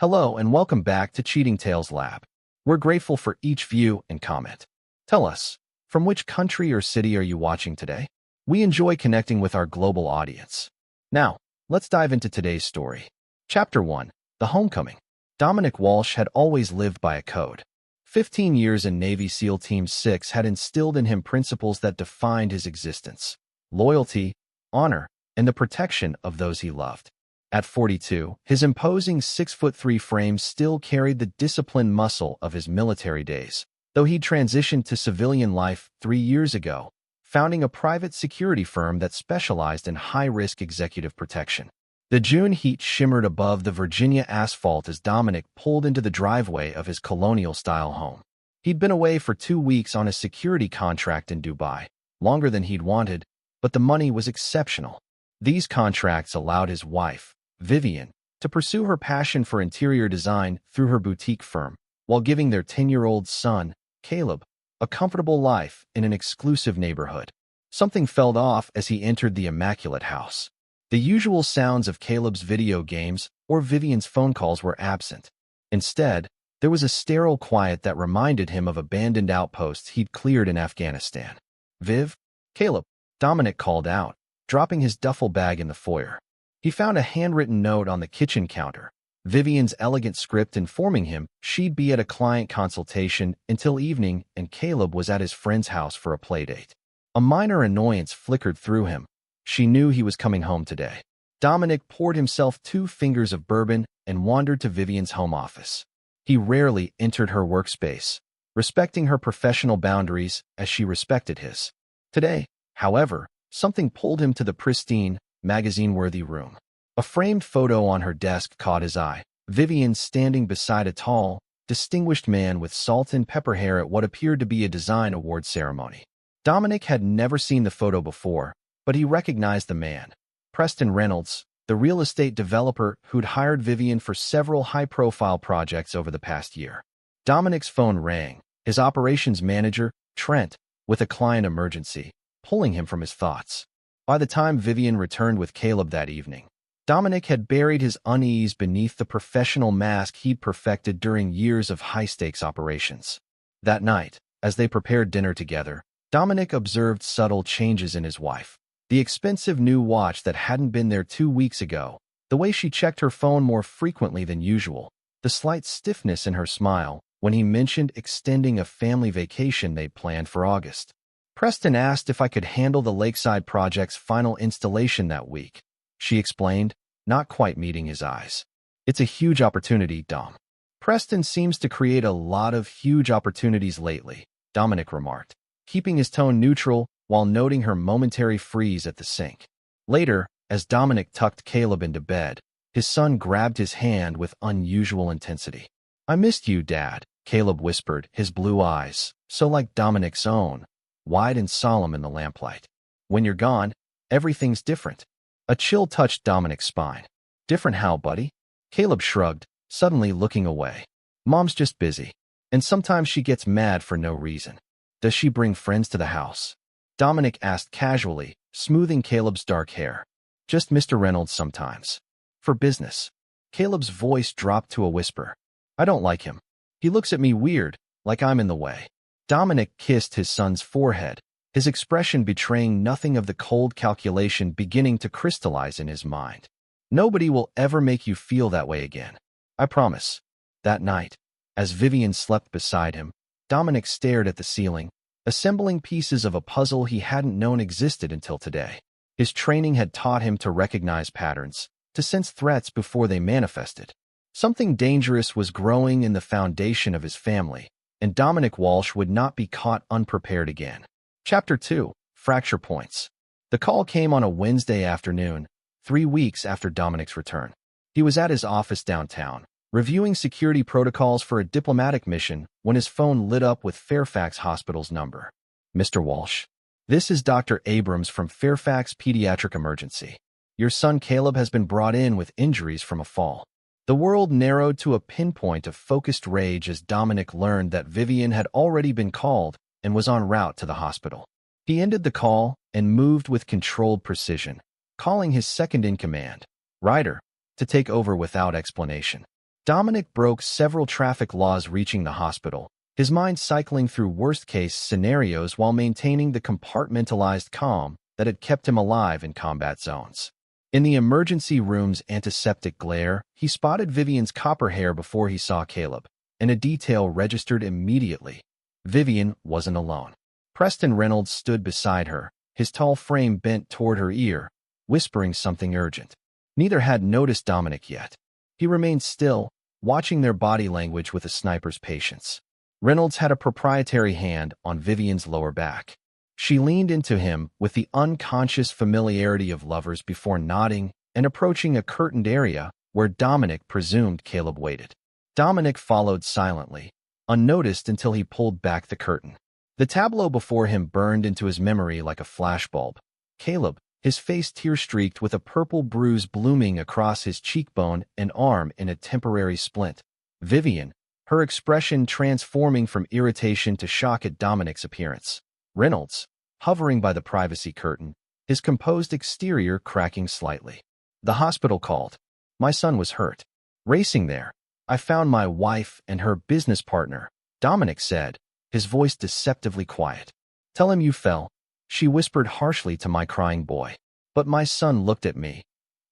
Hello and welcome back to Cheating Tales Lab. We're grateful for each view and comment. Tell us, from which country or city are you watching today? We enjoy connecting with our global audience. Now, let's dive into today's story. Chapter 1. The Homecoming. Dominic Walsh had always lived by a code. 15 years in Navy SEAL Team 6 had instilled in him principles that defined his existence: loyalty, honor, and the protection of those he loved. At 42, his imposing 6'3" frame still carried the disciplined muscle of his military days, though he'd transitioned to civilian life 3 years ago, founding a private security firm that specialized in high-risk executive protection. The June heat shimmered above the Virginia asphalt as Dominic pulled into the driveway of his colonial-style home. He'd been away for 2 weeks on a security contract in Dubai, longer than he'd wanted, but the money was exceptional. These contracts allowed his wife, Vivian, to pursue her passion for interior design through her boutique firm, while giving their 10-year-old son, Caleb, a comfortable life in an exclusive neighborhood. Something fell off as he entered the immaculate house. The usual sounds of Caleb's video games or Vivian's phone calls were absent. Instead, there was a sterile quiet that reminded him of abandoned outposts he'd cleared in Afghanistan. "Viv? Caleb," Dominic called out, dropping his duffel bag in the foyer. He found a handwritten note on the kitchen counter, Vivian's elegant script informing him she'd be at a client consultation until evening and Caleb was at his friend's house for a playdate. A minor annoyance flickered through him. She knew he was coming home today. Dominic poured himself 2 fingers of bourbon and wandered to Vivian's home office. He rarely entered her workspace, respecting her professional boundaries as she respected his. Today, however, something pulled him to the pristine, magazine-worthy room. A framed photo on her desk caught his eye, Vivian standing beside a tall, distinguished man with salt and pepper hair at what appeared to be a design award ceremony. Dominic had never seen the photo before, but he recognized the man. Preston Reynolds, the real estate developer who'd hired Vivian for several high-profile projects over the past year. Dominic's phone rang, his operations manager, Trent, with a client emergency, pulling him from his thoughts. By the time Vivian returned with Caleb that evening, Dominic had buried his unease beneath the professional mask he'd perfected during years of high-stakes operations. That night, as they prepared dinner together, Dominic observed subtle changes in his wife. The expensive new watch that hadn't been there 2 weeks ago, the way she checked her phone more frequently than usual, the slight stiffness in her smile when he mentioned extending a family vacation they'd planned for August. Preston asked if I could handle the Lakeside project's final installation that week. She explained, not quite meeting his eyes. "It's a huge opportunity, Dom." "Preston seems to create a lot of huge opportunities lately," Dominic remarked, keeping his tone neutral while noting her momentary freeze at the sink. Later, as Dominic tucked Caleb into bed, his son grabbed his hand with unusual intensity. "I missed you, Dad," Caleb whispered, his blue eyes, so like Dominic's own, wide and solemn in the lamplight. "When you're gone, everything's different." A chill touched Dominic's spine. "Different how, buddy?" Caleb shrugged, suddenly looking away. "Mom's just busy, and sometimes she gets mad for no reason." "Does she bring friends to the house?" Dominic asked casually, smoothing Caleb's dark hair. "Just Mr. Reynolds sometimes. For business." Caleb's voice dropped to a whisper. "I don't like him. He looks at me weird, like I'm in the way." Dominic kissed his son's forehead, his expression betraying nothing of the cold calculation beginning to crystallize in his mind. "Nobody will ever make you feel that way again. I promise." That night, as Vivian slept beside him, Dominic stared at the ceiling, assembling pieces of a puzzle he hadn't known existed until today. His training had taught him to recognize patterns, to sense threats before they manifested. Something dangerous was growing in the foundation of his family, and Dominic Walsh would not be caught unprepared again. Chapter 2. Fracture Points. The call came on a Wednesday afternoon, 3 weeks after Dominic's return. He was at his office downtown, reviewing security protocols for a diplomatic mission when his phone lit up with Fairfax Hospital's number. "Mr. Walsh, this is Dr. Abrams from Fairfax Pediatric Emergency. Your son Caleb has been brought in with injuries from a fall." The world narrowed to a pinpoint of focused rage as Dominic learned that Vivian had already been called and was en route to the hospital. He ended the call and moved with controlled precision, calling his second-in-command, Ryder, to take over without explanation. Dominic broke several traffic laws reaching the hospital, his mind cycling through worst-case scenarios while maintaining the compartmentalized calm that had kept him alive in combat zones. In the emergency room's antiseptic glare, he spotted Vivian's copper hair before he saw Caleb, and a detail registered immediately. Vivian wasn't alone. Preston Reynolds stood beside her, his tall frame bent toward her ear, whispering something urgent. Neither had noticed Dominic yet. He remained still, watching their body language with a sniper's patience. Reynolds had a proprietary hand on Vivian's lower back. She leaned into him with the unconscious familiarity of lovers before nodding and approaching a curtained area where Dominic presumed Caleb waited. Dominic followed silently, unnoticed until he pulled back the curtain. The tableau before him burned into his memory like a flashbulb. Caleb, his face tear-streaked with a purple bruise blooming across his cheekbone and arm in a temporary splint. Vivian, her expression transforming from irritation to shock at Dominic's appearance. Reynolds, hovering by the privacy curtain, his composed exterior cracking slightly. The hospital called. My son was hurt. Racing there, I found my wife and her business partner, Dominic said, his voice deceptively quiet. Tell him you fell, she whispered harshly to my crying boy. But my son looked at me.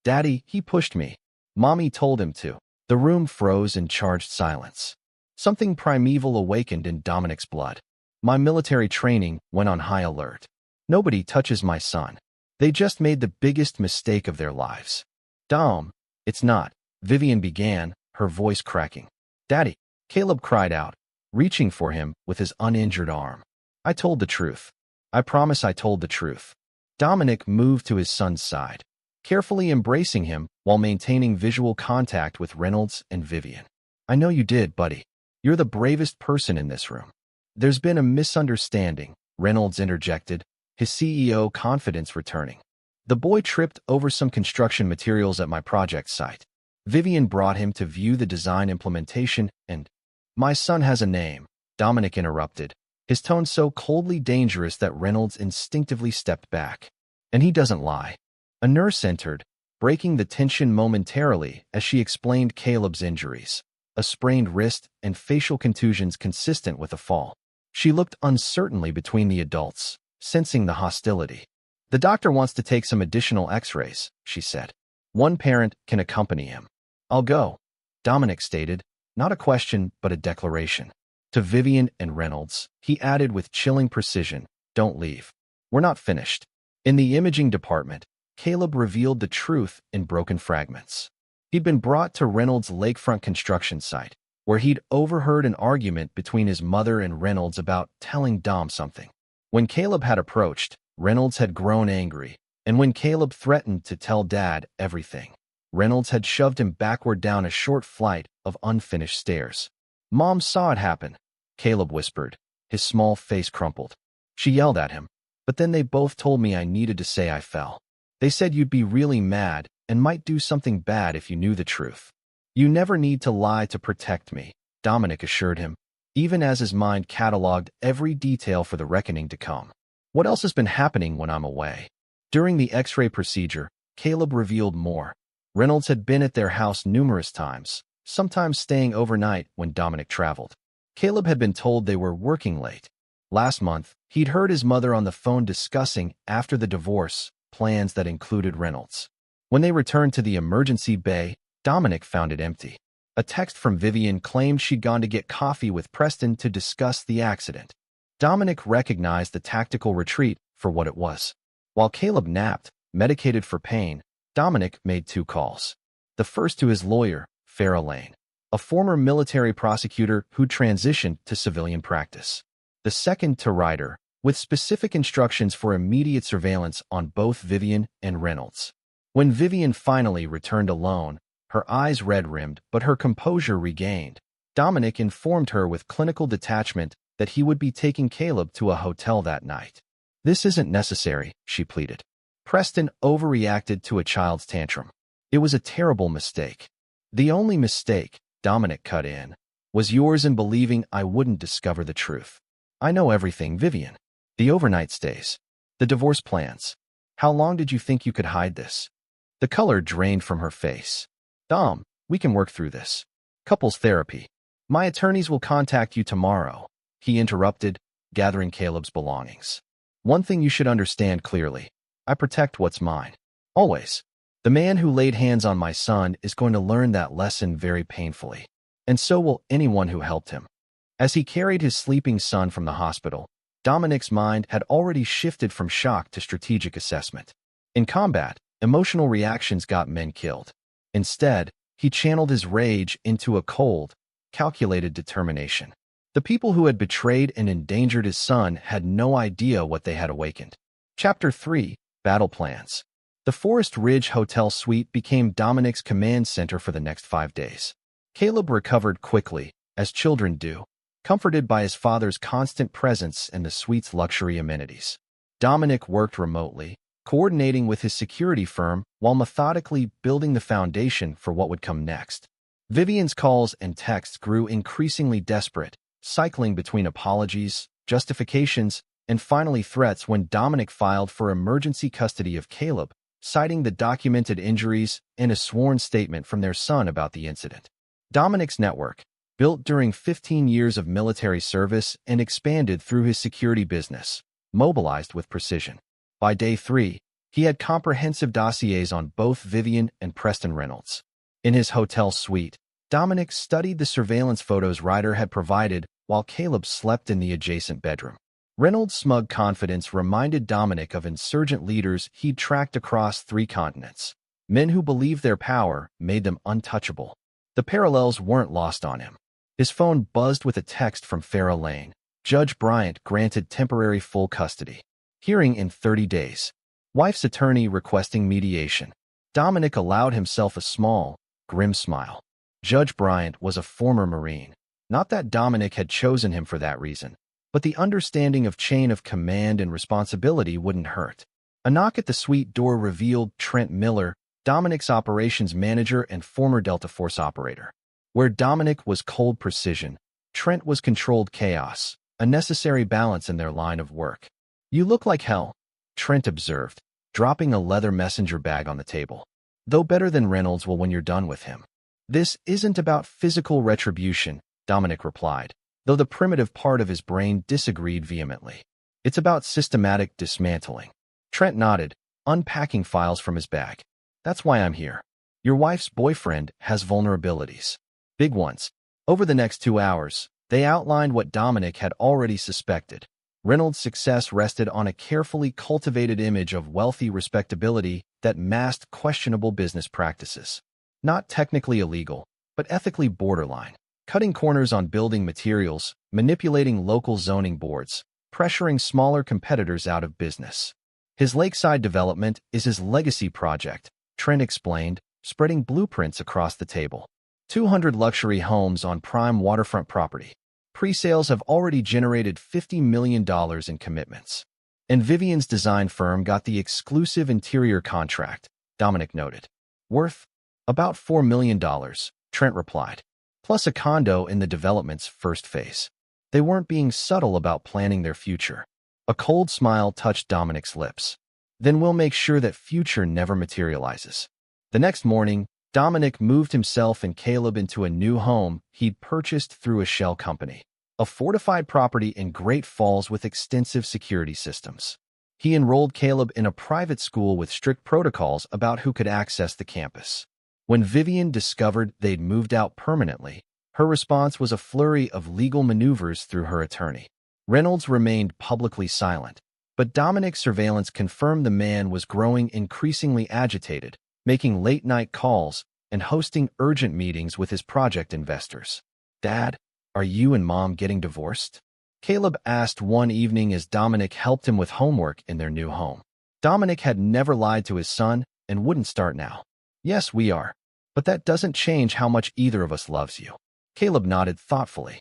Daddy, he pushed me. Mommy told him to. The room froze in charged silence. Something primeval awakened in Dominic's blood. My military training went on high alert. Nobody touches my son. They just made the biggest mistake of their lives. Dom, it's not, Vivian began, her voice cracking. Daddy, Caleb cried out, reaching for him with his uninjured arm. I told the truth. I promise I told the truth. Dominic moved to his son's side, carefully embracing him while maintaining visual contact with Reynolds and Vivian. I know you did, buddy. You're the bravest person in this room. There's been a misunderstanding, Reynolds interjected, his CEO confidence returning. The boy tripped over some construction materials at my project site. Vivian brought him to view the design implementation and, my son has a name, Dominic interrupted, his tone so coldly dangerous that Reynolds instinctively stepped back. And he doesn't lie. A nurse entered, breaking the tension momentarily as she explained Caleb's injuries, a sprained wrist and facial contusions consistent with a fall. She looked uncertainly between the adults, sensing the hostility. The doctor wants to take some additional x-rays, she said. One parent can accompany him. I'll go, Dominic stated, not a question but a declaration. To Vivian and Reynolds, he added with chilling precision, don't leave. We're not finished. In the imaging department, Caleb revealed the truth in broken fragments. He'd been brought to Reynolds' lakefront construction site, where he'd overheard an argument between his mother and Reynolds about telling Dom something. When Caleb had approached, Reynolds had grown angry, and when Caleb threatened to tell Dad everything, Reynolds had shoved him backward down a short flight of unfinished stairs. Mom saw it happen, Caleb whispered, his small face crumpled. She yelled at him, but then they both told me I needed to say I fell. They said you'd be really mad and might do something bad if you knew the truth. You never need to lie to protect me, Dominic assured him, even as his mind cataloged every detail for the reckoning to come. What else has been happening when I'm away? During the x-ray procedure, Caleb revealed more. Reynolds had been at their house numerous times, sometimes staying overnight when Dominic traveled. Caleb had been told they were working late. Last month, he'd heard his mother on the phone discussing, after the divorce, plans that included Reynolds. When they returned to the emergency bay, Dominic found it empty. A text from Vivian claimed she'd gone to get coffee with Preston to discuss the accident. Dominic recognized the tactical retreat for what it was. While Caleb napped, medicated for pain, Dominic made 2 calls. The first to his lawyer, Farrah Lane, a former military prosecutor who transitioned to civilian practice. The second to Ryder, with specific instructions for immediate surveillance on both Vivian and Reynolds. When Vivian finally returned alone, her eyes red-rimmed but her composure regained, Dominic informed her with clinical detachment that he would be taking Caleb to a hotel that night. This isn't necessary, she pleaded. Preston overreacted to a child's tantrum. It was a terrible mistake. The only mistake, Dominic cut in, was yours in believing I wouldn't discover the truth. I know everything, Vivian. The overnight stays. The divorce plans. How long did you think you could hide this? The color drained from her face. Dom, we can work through this. Couples therapy. My attorneys will contact you tomorrow, he interrupted, gathering Caleb's belongings. One thing you should understand clearly. I protect what's mine. Always. The man who laid hands on my son is going to learn that lesson very painfully. And so will anyone who helped him. As he carried his sleeping son from the hospital, Dominic's mind had already shifted from shock to strategic assessment. In combat, emotional reactions got men killed. Instead, he channeled his rage into a cold, calculated determination. The people who had betrayed and endangered his son had no idea what they had awakened. Chapter 3: Battle Plans. The Forest Ridge Hotel suite became Dominic's command center for the next 5 days. Caleb recovered quickly, as children do, comforted by his father's constant presence and the suite's luxury amenities. Dominic worked remotely, coordinating with his security firm while methodically building the foundation for what would come next. Vivian's calls and texts grew increasingly desperate, cycling between apologies, justifications, and finally threats when Dominic filed for emergency custody of Caleb, citing the documented injuries and a sworn statement from their son about the incident. Dominic's network, built during 15 years of military service and expanded through his security business, mobilized with precision. By day 3, he had comprehensive dossiers on both Vivian and Preston Reynolds. In his hotel suite, Dominic studied the surveillance photos Ryder had provided while Caleb slept in the adjacent bedroom. Reynolds' smug confidence reminded Dominic of insurgent leaders he'd tracked across 3 continents. Men who believed their power made them untouchable. The parallels weren't lost on him. His phone buzzed with a text from Farrah Lane. Judge Bryant granted temporary full custody. Hearing in 30 days. Wife's attorney requesting mediation. Dominic allowed himself a small, grim smile. Judge Bryant was a former Marine. Not that Dominic had chosen him for that reason, but the understanding of chain of command and responsibility wouldn't hurt. A knock at the suite door revealed Trent Miller, Dominic's operations manager and former Delta Force operator. Where Dominic was cold precision, Trent was controlled chaos, a necessary balance in their line of work. You look like hell, Trent observed, dropping a leather messenger bag on the table. Though better than Reynolds will when you're done with him. This isn't about physical retribution, Dominic replied, though the primitive part of his brain disagreed vehemently. It's about systematic dismantling. Trent nodded, unpacking files from his bag. That's why I'm here. Your wife's boyfriend has vulnerabilities. Big ones. Over the next 2 hours, they outlined what Dominic had already suspected. Reynolds' success rested on a carefully cultivated image of wealthy respectability that masked questionable business practices. Not technically illegal, but ethically borderline. Cutting corners on building materials, manipulating local zoning boards, pressuring smaller competitors out of business. His lakeside development is his legacy project, Trent explained, spreading blueprints across the table. 200 luxury homes on prime waterfront property. Pre-sales have already generated $50 million in commitments. And Vivian's design firm got the exclusive interior contract, Dominic noted. Worth? About $4 million, Trent replied. Plus a condo in the development's first phase. They weren't being subtle about planning their future. A cold smile touched Dominic's lips. Then we'll make sure that future never materializes. The next morning, Dominic moved himself and Caleb into a new home he'd purchased through a shell company. A fortified property in Great Falls with extensive security systems. He enrolled Caleb in a private school with strict protocols about who could access the campus. When Vivian discovered they'd moved out permanently, her response was a flurry of legal maneuvers through her attorney. Reynolds remained publicly silent, but Dominic's surveillance confirmed the man was growing increasingly agitated, making late-night calls and hosting urgent meetings with his project investors. Dad, are you and Mom getting divorced? Caleb asked one evening as Dominic helped him with homework in their new home. Dominic had never lied to his son and wouldn't start now. Yes, we are. But that doesn't change how much either of us loves you. Caleb nodded thoughtfully.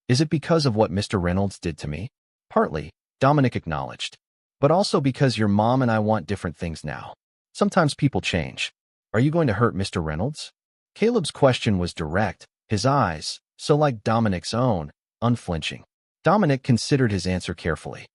Is it because of what Mr. Reynolds did to me? Partly, Dominic acknowledged. But also because your mom and I want different things now. Sometimes people change. Are you going to hurt Mr. Reynolds? Caleb's question was direct, his eyes, so like Dominic's own, unflinching. Dominic considered his answer carefully.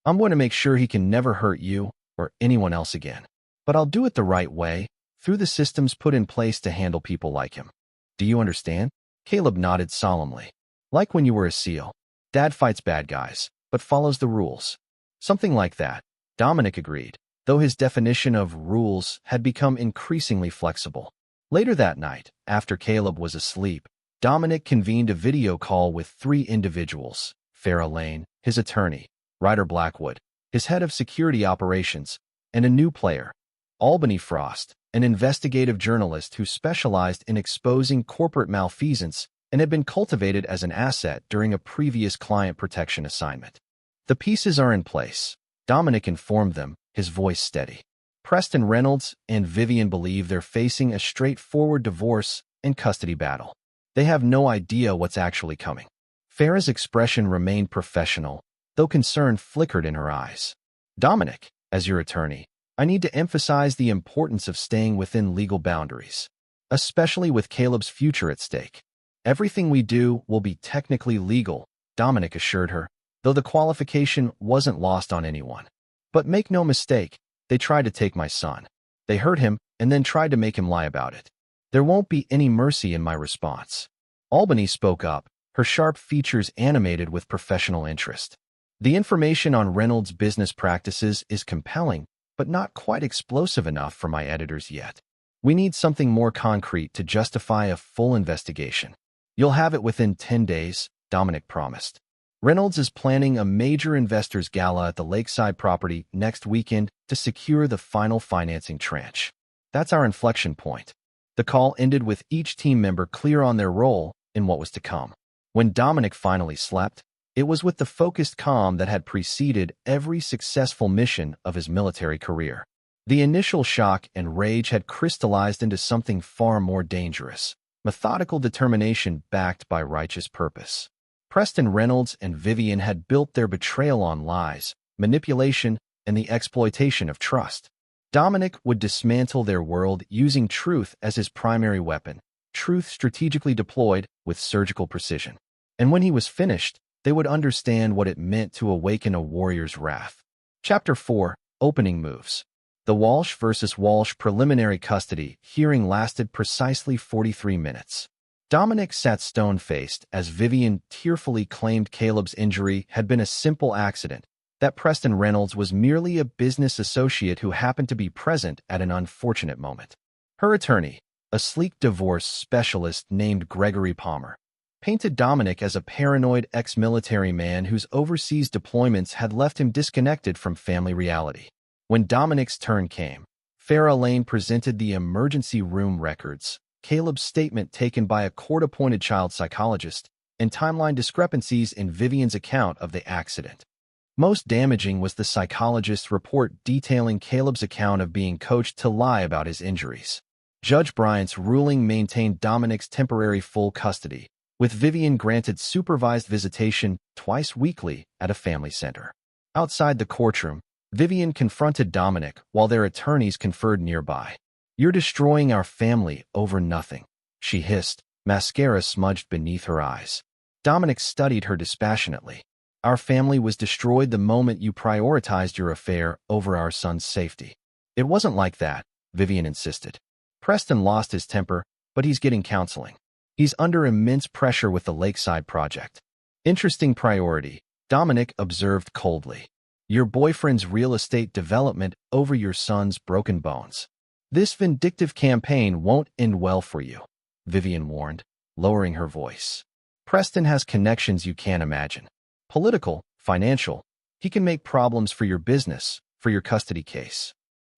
I'm going to make sure he can never hurt you or anyone else again. But I'll do it the right way, through the systems put in place to handle people like him. Do you understand? Caleb nodded solemnly. Like when you were a SEAL. Dad fights bad guys, but follows the rules. Something like that, Dominic agreed, though his definition of rules had become increasingly flexible. Later that night, after Caleb was asleep, Dominic convened a video call with 3 individuals: Farrah Lane, his attorney; Ryder Blackwood, his head of security operations; and a new player, Albany Frost, an investigative journalist who specialized in exposing corporate malfeasance and had been cultivated as an asset during a previous client protection assignment. The pieces are in place, Dominic informed them, his voice steady. Preston Reynolds and Vivian believe they're facing a straightforward divorce and custody battle. They have no idea what's actually coming. Farrah's expression remained professional, though concern flickered in her eyes. Dominic, as your attorney, I need to emphasize the importance of staying within legal boundaries, especially with Caleb's future at stake. Everything we do will be technically legal, Dominic assured her, though the qualification wasn't lost on anyone. But make no mistake, they tried to take my son. They hurt him and then tried to make him lie about it. There won't be any mercy in my response. Albany spoke up, her sharp features animated with professional interest. The information on Reynolds' business practices is compelling, but not quite explosive enough for my editors yet. We need something more concrete to justify a full investigation. You'll have it within 10 days, Dominic promised. Reynolds is planning a major investors gala at the lakeside property next weekend to secure the final financing tranche. That's our inflection point. The call ended with each team member clear on their role in what was to come. When Dominic finally slept, it was with the focused calm that had preceded every successful mission of his military career. The initial shock and rage had crystallized into something far more dangerous: methodical determination backed by righteous purpose. Preston Reynolds and Vivian had built their betrayal on lies, manipulation, and the exploitation of trust. Dominic would dismantle their world using truth as his primary weapon, truth strategically deployed with surgical precision. And when he was finished, they would understand what it meant to awaken a warrior's wrath. Chapter 4: Opening Moves. The Walsh versus Walsh preliminary custody hearing lasted precisely 43 minutes. Dominic sat stone-faced as Vivian tearfully claimed Caleb's injury had been a simple accident, that Preston Reynolds was merely a business associate who happened to be present at an unfortunate moment. Her attorney, a sleek divorce specialist named Gregory Palmer, painted Dominic as a paranoid ex-military man whose overseas deployments had left him disconnected from family reality. When Dominic's turn came, Farrah Lane presented the emergency room records, Caleb's statement taken by a court-appointed child psychologist, and timeline discrepancies in Vivian's account of the accident. Most damaging was the psychologist's report detailing Caleb's account of being coached to lie about his injuries. Judge Bryant's ruling maintained Dominic's temporary full custody, with Vivian granted supervised visitation twice weekly at a family center. Outside the courtroom, Vivian confronted Dominic while their attorneys conferred nearby. "You're destroying our family over nothing," she hissed, mascara smudged beneath her eyes. Dominic studied her dispassionately. "Our family was destroyed the moment you prioritized your affair over our son's safety." "It wasn't like that," Vivian insisted. "Preston lost his temper, but he's getting counseling. He's under immense pressure with the Lakeside project." "Interesting priority," Dominic observed coldly. "Your boyfriend's real estate development over your son's broken bones. This vindictive campaign won't end well for you," Vivian warned, lowering her voice. "Preston has connections you can't imagine. Political, financial. He can make problems for your business, for your custody case."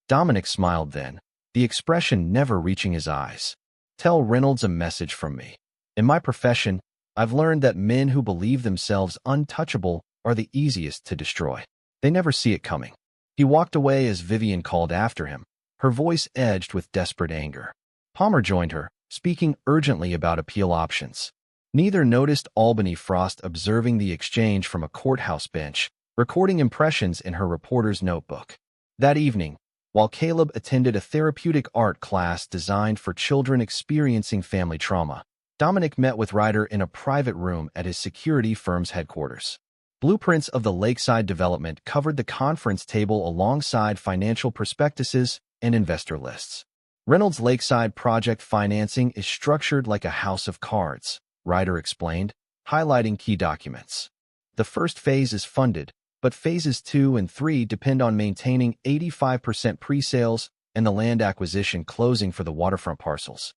Dominic smiled then, the expression never reaching his eyes. "Tell Reynolds a message from me. In my profession, I've learned that men who believe themselves untouchable are the easiest to destroy. They never see it coming." He walked away as Vivian called after him, her voice edged with desperate anger. Palmer joined her, speaking urgently about appeal options. Neither noticed Albany Frost observing the exchange from a courthouse bench, recording impressions in her reporter's notebook. That evening, while Caleb attended a therapeutic art class designed for children experiencing family trauma, Dominic met with Ryder in a private room at his security firm's headquarters. Blueprints of the Lakeside development covered the conference table alongside financial prospectuses and investor lists. Reynolds' Lakeside project financing is structured like a house of cards, Ryder explained, highlighting key documents. The first phase is funded, but phases 2 and 3 depend on maintaining 85% pre-sales and the land acquisition closing for the waterfront parcels.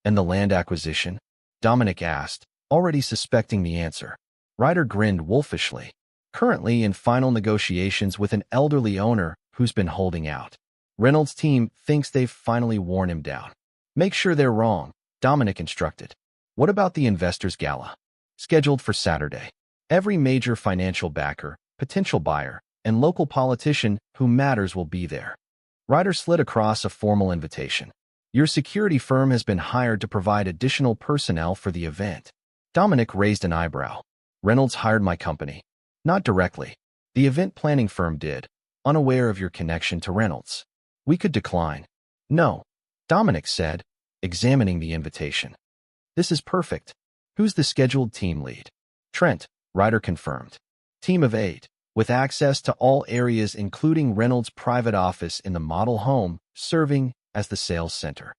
And the land acquisition? Dominic asked, already suspecting the answer. Ryder grinned wolfishly. Currently in final negotiations with an elderly owner who's been holding out. Reynolds' team thinks they've finally worn him down. Make sure they're wrong, Dominic instructed. What about the investors' gala? Scheduled for Saturday. Every major financial backer, potential buyer, and local politician who matters will be there. Ryder slid across a formal invitation. Your security firm has been hired to provide additional personnel for the event. Dominic raised an eyebrow. Reynolds hired my company. Not directly. The event planning firm did, unaware of your connection to Reynolds. We could decline. No, Dominic said, examining the invitation. This is perfect. Who's the scheduled team lead? Trent, Ryder confirmed. Team of 8, with access to all areas including Reynolds' private office in the model home, serving as the sales center.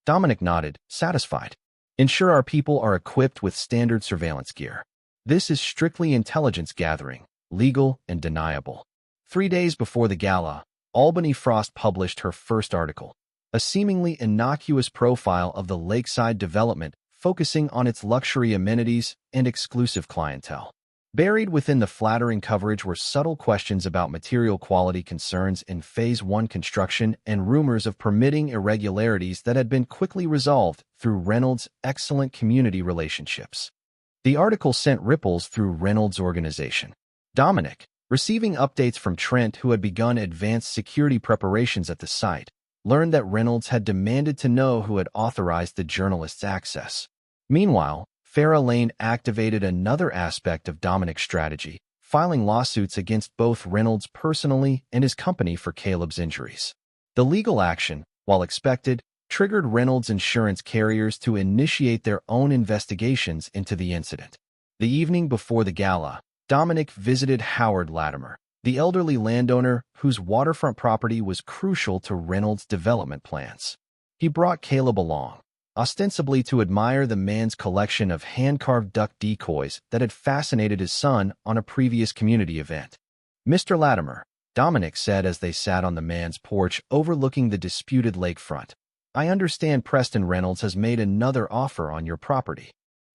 Dominic nodded, satisfied. Ensure our people are equipped with standard surveillance gear. This is strictly intelligence gathering, legal and deniable. 3 days before the gala, Albany Frost published her first article, a seemingly innocuous profile of the lakeside development focusing on its luxury amenities and exclusive clientele. Buried within the flattering coverage were subtle questions about material quality concerns in Phase 1 construction and rumors of permitting irregularities that had been quickly resolved through Reynolds' excellent community relationships. The article sent ripples through Reynolds' organization. Dominic, receiving updates from Trent, who had begun advanced security preparations at the site, learned that Reynolds had demanded to know who had authorized the journalist's access. Meanwhile, Farah Lane activated another aspect of Dominic's strategy, filing lawsuits against both Reynolds personally and his company for Caleb's injuries. The legal action, while expected, triggered Reynolds' insurance carriers to initiate their own investigations into the incident. The evening before the gala, Dominic visited Howard Latimer, the elderly landowner whose waterfront property was crucial to Reynolds' development plans. He brought Caleb along, ostensibly to admire the man's collection of hand-carved duck decoys that had fascinated his son on a previous community event. Mr. Latimer, Dominic said as they sat on the man's porch overlooking the disputed lakefront, I understand Preston Reynolds has made another offer on your property.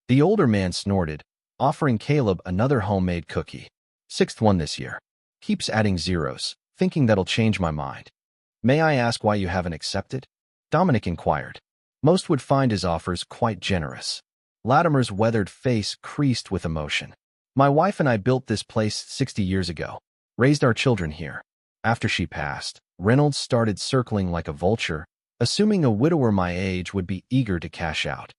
The older man snorted, offering Caleb another homemade cookie. 6th one this year. Keeps adding zeros, thinking that'll change my mind. May I ask why you haven't accepted? Dominic inquired. Most would find his offers quite generous. Latimer's weathered face creased with emotion. My wife and I built this place 60 years ago, raised our children here. After she passed, Reynolds started circling like a vulture, assuming a widower my age would be eager to cash out.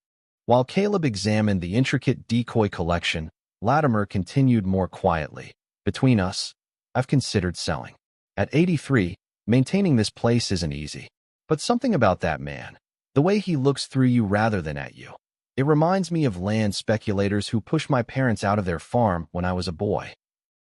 While Caleb examined the intricate decoy collection, Latimer continued more quietly. Between us, I've considered selling. At 83, maintaining this place isn't easy. But something about that man, the way he looks through you rather than at you. It reminds me of land speculators who pushed my parents out of their farm when I was a boy.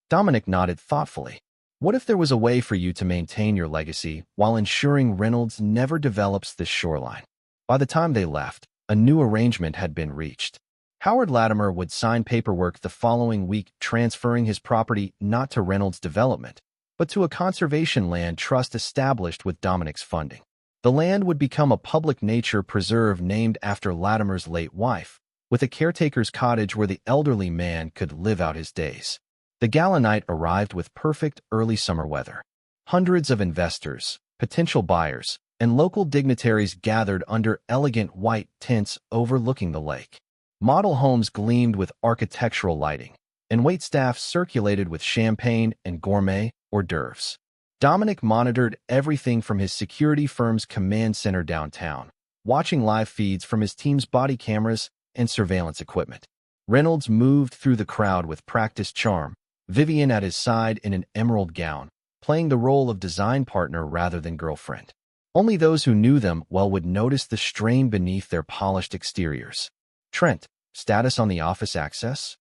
Dominic nodded thoughtfully. What if there was a way for you to maintain your legacy while ensuring Reynolds never develops this shoreline? By the time they left, a new arrangement had been reached. Howard Latimer would sign paperwork the following week transferring his property not to Reynolds Development, but to a conservation land trust established with Dominic's funding. The land would become a public nature preserve named after Latimer's late wife, with a caretaker's cottage where the elderly man could live out his days. The gala night arrived with perfect early summer weather. Hundreds of investors, potential buyers, and local dignitaries gathered under elegant white tents overlooking the lake. Model homes gleamed with architectural lighting, and waitstaff circulated with champagne and gourmet hors d'oeuvres. Dominic monitored everything from his security firm's command center downtown, watching live feeds from his team's body cameras and surveillance equipment. Reynolds moved through the crowd with practiced charm, Vivian at his side in an emerald gown, playing the role of design partner rather than girlfriend. Only those who knew them well would notice the strain beneath their polished exteriors. Trent, status on the office access?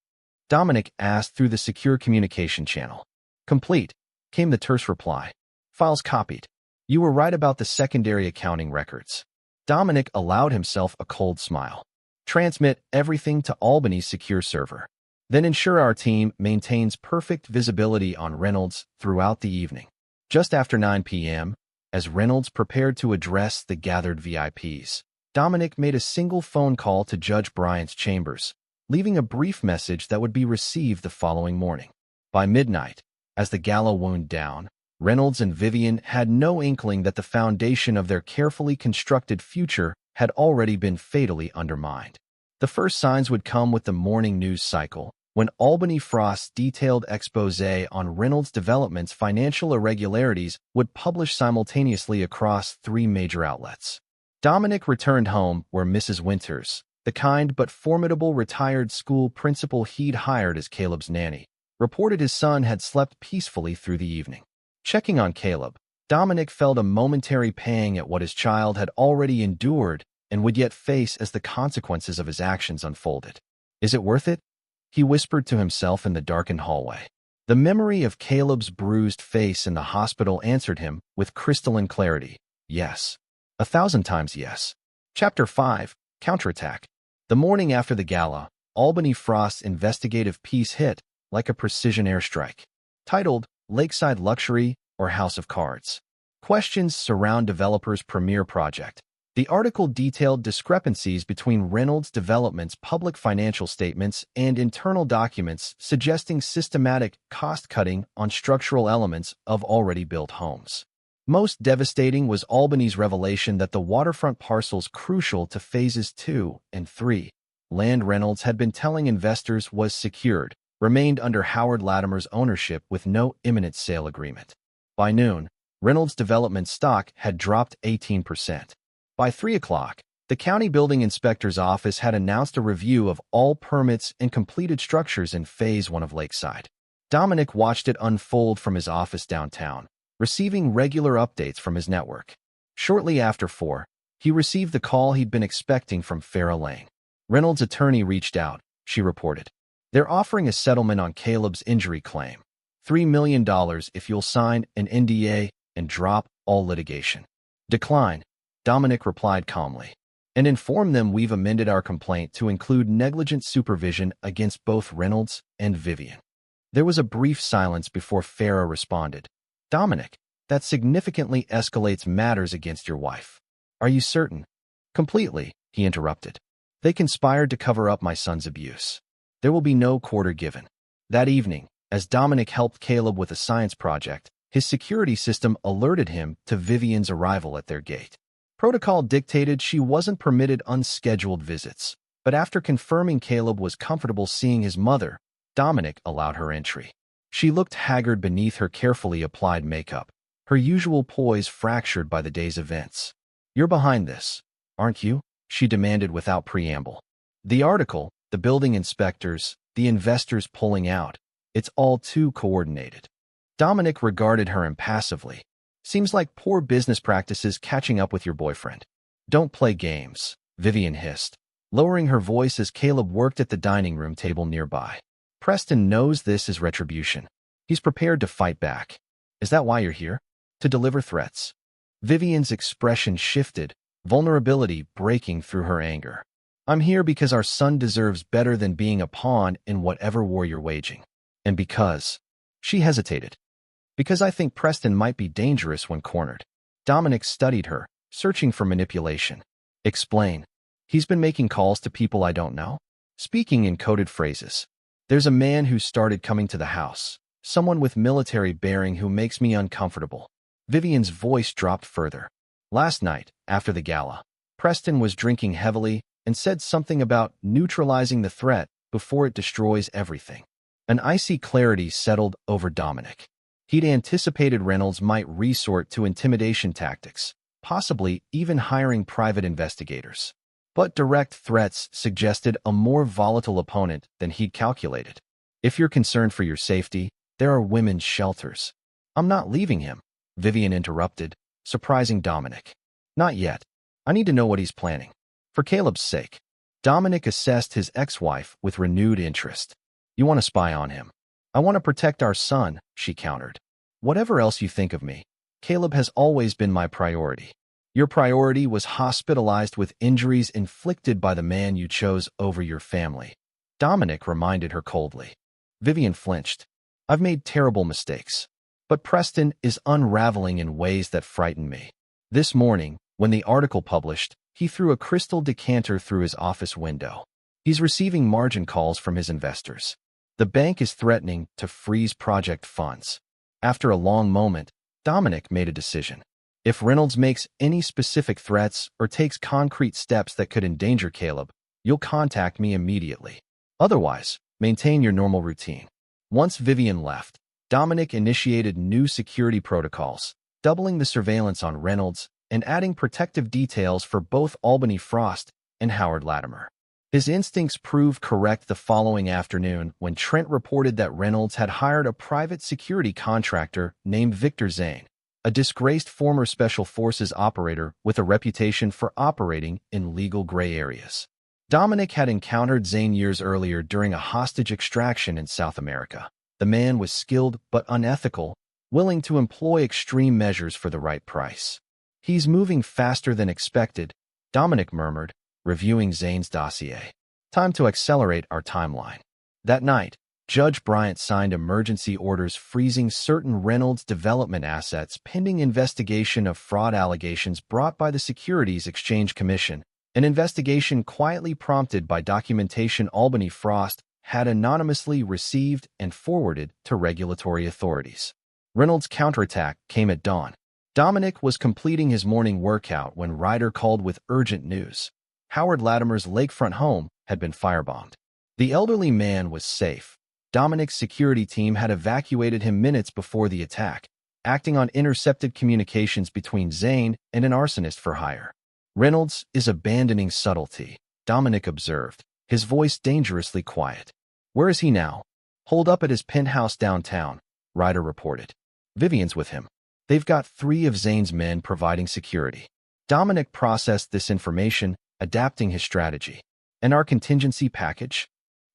Dominic asked through the secure communication channel. Complete, came the terse reply. Files copied. You were right about the secondary accounting records. Dominic allowed himself a cold smile. Transmit everything to Albany's secure server. Then ensure our team maintains perfect visibility on Reynolds throughout the evening. Just after 9 p.m., as Reynolds prepared to address the gathered VIPs, Dominic made a single phone call to Judge Bryant's chambers, leaving a brief message that would be received the following morning. By midnight, as the gala wound down, Reynolds and Vivian had no inkling that the foundation of their carefully constructed future had already been fatally undermined. The first signs would come with the morning news cycle, when Albany Frost's detailed exposé on Reynolds Development's financial irregularities would publish simultaneously across 3 major outlets. Dominic returned home where Mrs. Winters, the kind but formidable retired school principal he'd hired as Caleb's nanny, reported his son had slept peacefully through the evening. Checking on Caleb, Dominic felt a momentary pang at what his child had already endured and would yet face as the consequences of his actions unfolded. "Is it worth it?" he whispered to himself in the darkened hallway. The memory of Caleb's bruised face in the hospital answered him with crystalline clarity. Yes. 1,000 times yes. Chapter 5, Counterattack. The morning after the gala, Albany Frost's investigative piece hit like a precision airstrike. Titled, Lakeside Luxury or House of Cards. Questions surround developers' premier project. The article detailed discrepancies between Reynolds Development's public financial statements and internal documents suggesting systematic cost-cutting on structural elements of already built homes. Most devastating was Albany's revelation that the waterfront parcels crucial to phases 2 and 3, land Reynolds had been telling investors was secured, remained under Howard Latimer's ownership with no imminent sale agreement. By noon, Reynolds Development stock had dropped 18%. By 3 o'clock, the county building inspector's office had announced a review of all permits and completed structures in Phase 1 of Lakeside. Dominic watched it unfold from his office downtown, receiving regular updates from his network. Shortly after 4, he received the call he'd been expecting from Farrah Lang. Reynolds' attorney reached out, she reported. They're offering a settlement on Caleb's injury claim. $3 million if you'll sign an NDA and drop all litigation. Decline, Dominic replied calmly. And inform them we've amended our complaint to include negligent supervision against both Reynolds and Vivian. There was a brief silence before Farrah responded. Dominic, that significantly escalates matters against your wife. Are you certain? Completely, he interrupted. They conspired to cover up my son's abuse. There will be no quarter given. That evening, as Dominic helped Caleb with a science project, his security system alerted him to Vivian's arrival at their gate. Protocol dictated she wasn't permitted unscheduled visits, but after confirming Caleb was comfortable seeing his mother, Dominic allowed her entry. She looked haggard beneath her carefully applied makeup, her usual poise fractured by the day's events. You're behind this, aren't you? She demanded without preamble. The article, the building inspectors, the investors pulling out, it's all too coordinated. Dominic regarded her impassively. Seems like poor business practices catching up with your boyfriend. Don't play games, Vivian hissed, lowering her voice as Caleb worked at the dining room table nearby. Preston knows this is retribution. He's prepared to fight back. Is that why you're here? To deliver threats? Vivian's expression shifted, vulnerability breaking through her anger. I'm here because our son deserves better than being a pawn in whatever war you're waging. And because... She hesitated. Because I think Preston might be dangerous when cornered. Dominic studied her, searching for manipulation. Explain. He's been making calls to people I don't know, speaking in coded phrases. There's a man who started coming to the house, someone with military bearing who makes me uncomfortable. Vivian's voice dropped further. Last night, after the gala, Preston was drinking heavily and said something about neutralizing the threat before it destroys everything. An icy clarity settled over Dominic. He'd anticipated Reynolds might resort to intimidation tactics, possibly even hiring private investigators. But direct threats suggested a more volatile opponent than he'd calculated. If you're concerned for your safety, there are women's shelters. I'm not leaving him, Vivian interrupted, surprising Dominic. Not yet. I need to know what he's planning. For Caleb's sake. Dominic assessed his ex-wife with renewed interest. You want to spy on him. I want to protect our son, she countered. Whatever else you think of me, Caleb has always been my priority. Your priority was hospitalized with injuries inflicted by the man you chose over your family. Dominic reminded her coldly. Vivian flinched. I've made terrible mistakes. But Preston is unraveling in ways that frighten me. This morning, when the article published, he threw a crystal decanter through his office window. He's receiving margin calls from his investors. The bank is threatening to freeze project funds. After a long moment, Dominic made a decision. If Reynolds makes any specific threats or takes concrete steps that could endanger Caleb, you'll contact me immediately. Otherwise, maintain your normal routine. Once Vivian left, Dominic initiated new security protocols, doubling the surveillance on Reynolds and adding protective details for both Albany Frost and Howard Latimer. His instincts proved correct the following afternoon when Trent reported that Reynolds had hired a private security contractor named Victor Zane, a disgraced former Special Forces operator with a reputation for operating in legal gray areas. Dominic had encountered Zane years earlier during a hostage extraction in South America. The man was skilled but unethical, willing to employ extreme measures for the right price. He's moving faster than expected, Dominic murmured, reviewing Zane's dossier. Time to accelerate our timeline. That night, Judge Bryant signed emergency orders freezing certain Reynolds development assets pending investigation of fraud allegations brought by the Securities Exchange Commission, an investigation quietly prompted by documentation Albany Frost had anonymously received and forwarded to regulatory authorities. Reynolds' counterattack came at dawn. Dominic was completing his morning workout when Ryder called with urgent news. Howard Latimer's lakefront home had been firebombed. The elderly man was safe. Dominic's security team had evacuated him minutes before the attack, acting on intercepted communications between Zane and an arsonist for hire. Reynolds is abandoning subtlety, Dominic observed, his voice dangerously quiet. Where is he now? Holed up at his penthouse downtown, Ryder reported. Vivian's with him. They've got 3 of Zane's men providing security. Dominic processed this information, adapting his strategy. And our contingency package?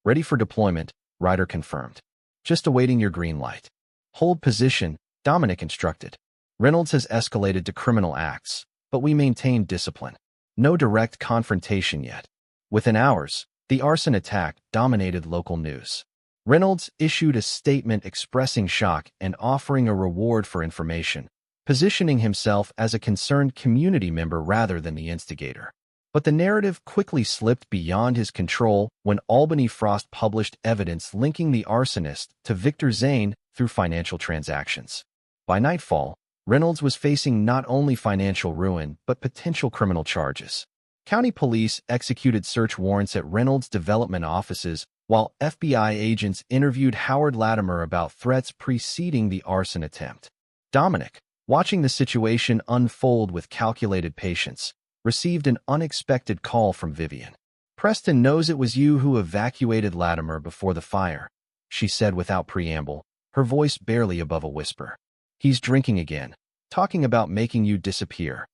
Ready for deployment, Ryder confirmed. Just awaiting your green light. Hold position, Dominic instructed. Reynolds has escalated to criminal acts, but we maintain discipline. No direct confrontation yet. Within hours, the arson attack dominated local news. Reynolds issued a statement expressing shock and offering a reward for information, positioning himself as a concerned community member rather than the instigator. But the narrative quickly slipped beyond his control when Albany Frost published evidence linking the arsonist to Victor Zane through financial transactions. By nightfall, Reynolds was facing not only financial ruin but potential criminal charges. County police executed search warrants at Reynolds' development offices, while FBI agents interviewed Howard Latimer about threats preceding the arson attempt. Dominic, watching the situation unfold with calculated patience, received an unexpected call from Vivian. Preston knows it was you who evacuated Latimer before the fire, she said without preamble, her voice barely above a whisper. He's drinking again, talking about making you disappear.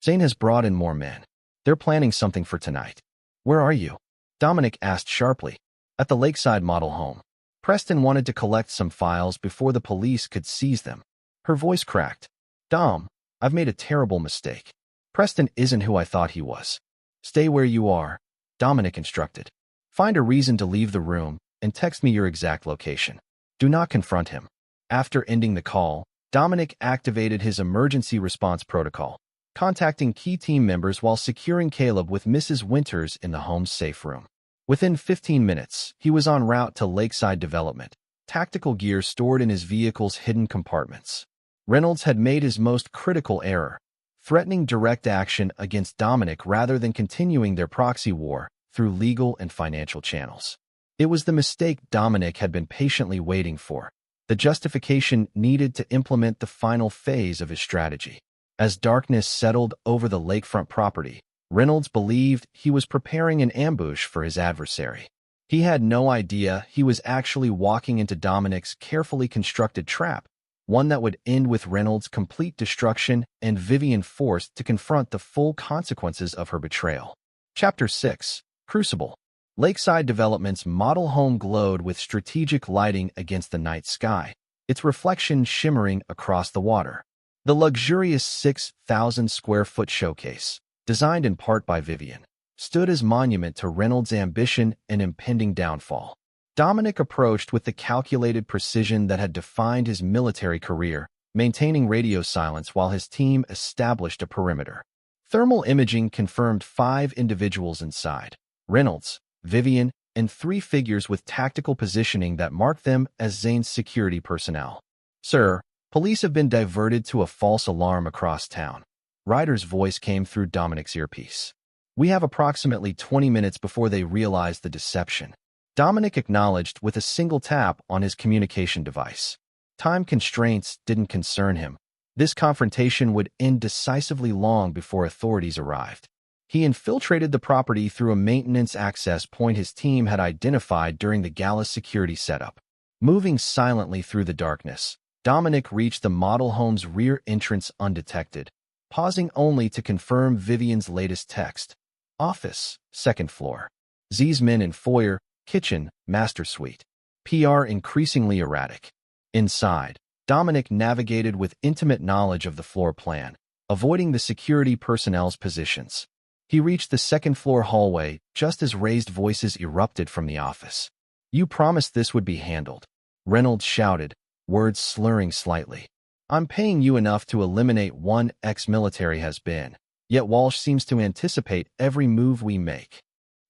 Zane has brought in more men. They're planning something for tonight. Where are you? Dominic asked sharply. At the Lakeside model home. Preston wanted to collect some files before the police could seize them. Her voice cracked. Dom, I've made a terrible mistake. Preston isn't who I thought he was. Stay where you are, Dominic instructed. Find a reason to leave the room and text me your exact location. Do not confront him. After ending the call, Dominic activated his emergency response protocol, contacting key team members while securing Caleb with Mrs. Winters in the home's safe room. Within 15 minutes, he was en route to Lakeside Development, tactical gear stored in his vehicle's hidden compartments. Reynolds had made his most critical error, threatening direct action against Dominic rather than continuing their proxy war through legal and financial channels. It was the mistake Dominic had been patiently waiting for, the justification needed to implement the final phase of his strategy. As darkness settled over the lakefront property, Reynolds believed he was preparing an ambush for his adversary. He had no idea he was actually walking into Dominic's carefully constructed trap, one that would end with Reynolds' complete destruction and Vivian forced to confront the full consequences of her betrayal. Chapter 6. Crucible. Lakeside Development's model home glowed with strategic lighting against the night sky, its reflection shimmering across the water. The luxurious 6,000 square foot showcase, designed in part by Vivian, stood as monument to Reynolds' ambition and impending downfall. Dominic approached with the calculated precision that had defined his military career, maintaining radio silence while his team established a perimeter. Thermal imaging confirmed 5 individuals inside: Reynolds, Vivian, and 3 figures with tactical positioning that marked them as Zane's security personnel. "Sir, police have been diverted to a false alarm across town." Ryder's voice came through Dominic's earpiece. "We have approximately 20 minutes before they realize the deception." Dominic acknowledged with a single tap on his communication device. Time constraints didn't concern him. This confrontation would end decisively long before authorities arrived. He infiltrated the property through a maintenance access point his team had identified during the gala's security setup. Moving silently through the darkness, Dominic reached the model home's rear entrance undetected, pausing only to confirm Vivian's latest text. "Office, 2nd floor. Z's men in foyer, kitchen, master suite." PR increasingly erratic. Inside, Dominic navigated with intimate knowledge of the floor plan, avoiding the security personnel's positions. He reached the 2nd floor hallway just as raised voices erupted from the office. "You promised this would be handled," Reynolds shouted, words slurring slightly. "I'm paying you enough to eliminate one ex-military has-been, yet Walsh seems to anticipate every move we make."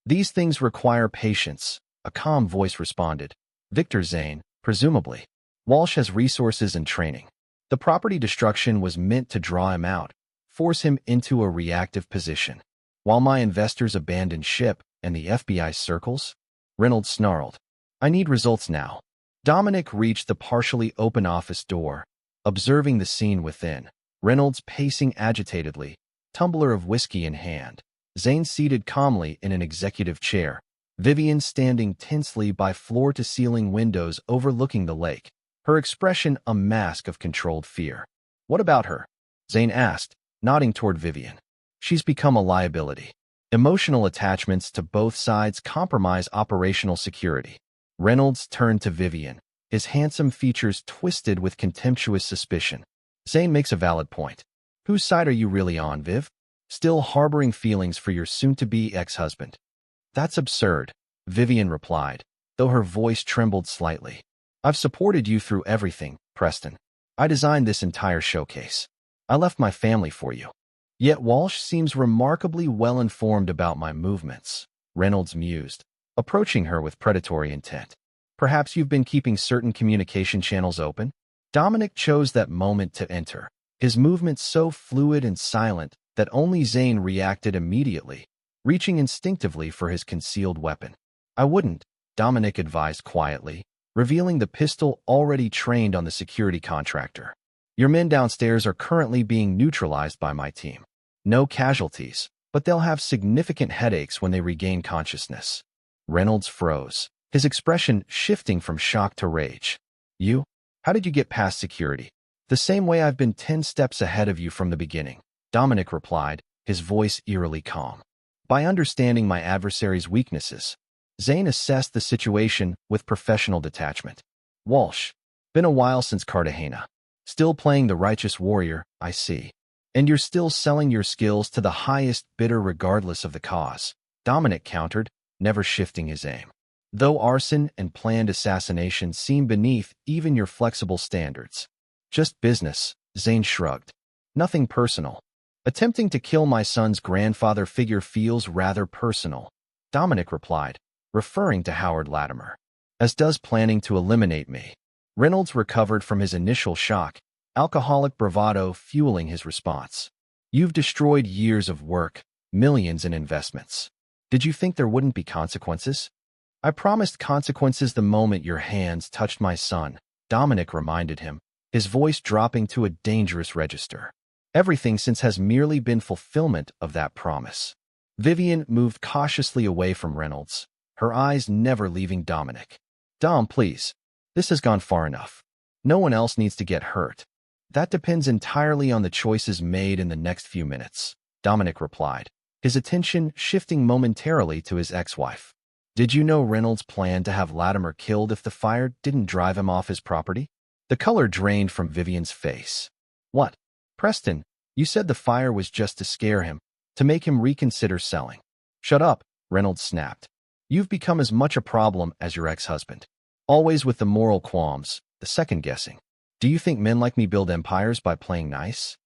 "These things require patience," a calm voice responded. "Victor Zane, presumably. Walsh has resources and training. The property destruction was meant to draw him out, force him into a reactive position. While my investors abandon ship and the FBI circles," Reynolds snarled. "I need results now." Dominic reached the partially open office door, observing the scene within. Reynolds pacing agitatedly, tumbler of whiskey in hand. Zane seated calmly in an executive chair. Vivian standing tensely by floor-to-ceiling windows overlooking the lake, her expression a mask of controlled fear. "What about her?" Zane asked, nodding toward Vivian. "She's become a liability. Emotional attachments to both sides compromise operational security." Reynolds turned to Vivian, his handsome features twisted with contemptuous suspicion. "Zane makes a valid point. Whose side are you really on, Viv? Still harboring feelings for your soon-to-be ex-husband?" "That's absurd," Vivian replied, though her voice trembled slightly. "I've supported you through everything, Preston. I designed this entire showcase. I left my family for you. Yet Walsh seems remarkably well-informed about my movements," Reynolds mused, approaching her with predatory intent. "Perhaps you've been keeping certain communication channels open?" Dominic chose that moment to enter, his movements so fluid and silent that only Zane reacted immediately, reaching instinctively for his concealed weapon. "I wouldn't," Dominic advised quietly, revealing the pistol already trained on the security contractor. "Your men downstairs are currently being neutralized by my team. No casualties, but they'll have significant headaches when they regain consciousness." Reynolds froze, his expression shifting from shock to rage. "You? How did you get past security?" "The same way I've been 10 steps ahead of you from the beginning," Dominic replied, his voice eerily calm. "By understanding my adversary's weaknesses." Zane assessed the situation with professional detachment. "Walsh, been a while since Cartagena. Still playing the righteous warrior, I see. And you're still selling your skills to the highest bidder regardless of the cause," Dominic countered, never shifting his aim. "Though arson and planned assassination seem beneath even your flexible standards." "Just business," Zane shrugged. "Nothing personal. Attempting to kill my son's grandfather figure feels rather personal," Dominic replied, referring to Howard Latimer. "As does planning to eliminate me." Reynolds recovered from his initial shock, alcoholic bravado fueling his response. "You've destroyed years of work, millions in investments. Did you think there wouldn't be consequences?" "I promised consequences the moment your hands touched my son," Dominic reminded him, his voice dropping to a dangerous register. "Everything since has merely been fulfillment of that promise." Vivian moved cautiously away from Reynolds, her eyes never leaving Dominic. "Dom, please. This has gone far enough. No one else needs to get hurt." "That depends entirely on the choices made in the next few minutes," Dominic replied, his attention shifting momentarily to his ex-wife. "Did you know Reynolds planned to have Latimer killed if the fire didn't drive him off his property?" The color drained from Vivian's face. "What?" Preston, you said the fire was just to scare him, to make him reconsider selling. Shut up, Reynolds snapped. You've become as much a problem as your ex-husband. Always with the moral qualms, the second-guessing. Do you think men like me build empires by playing nice?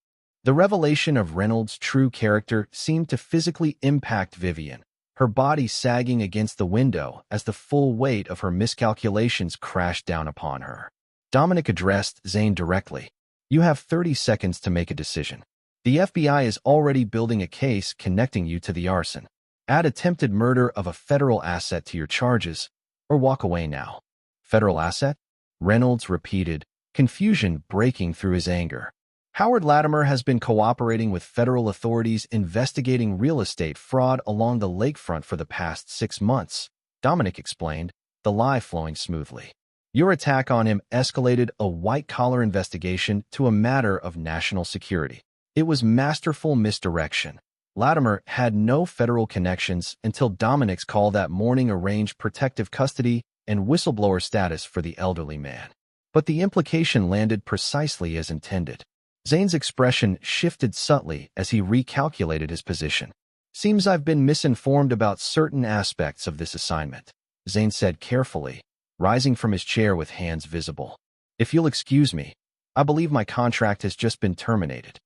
The revelation of Reynolds' true character seemed to physically impact Vivian, her body sagging against the window as the full weight of her miscalculations crashed down upon her. Dominic addressed Zane directly. You have 30 seconds to make a decision. The FBI is already building a case connecting you to the arson. Add attempted murder of a federal asset to your charges, or walk away now. Federal asset? Reynolds repeated, confusion breaking through his anger. Howard Latimer has been cooperating with federal authorities investigating real estate fraud along the lakefront for the past 6 months, Dominic explained, the lie flowing smoothly. Your attack on him escalated a white-collar investigation to a matter of national security. It was masterful misdirection. Latimer had no federal connections until Dominic's call that morning arranged protective custody and whistleblower status for the elderly man. But the implication landed precisely as intended. Zane's expression shifted subtly as he recalculated his position. Seems I've been misinformed about certain aspects of this assignment, Zane said carefully, rising from his chair with hands visible. If you'll excuse me, I believe my contract has just been terminated.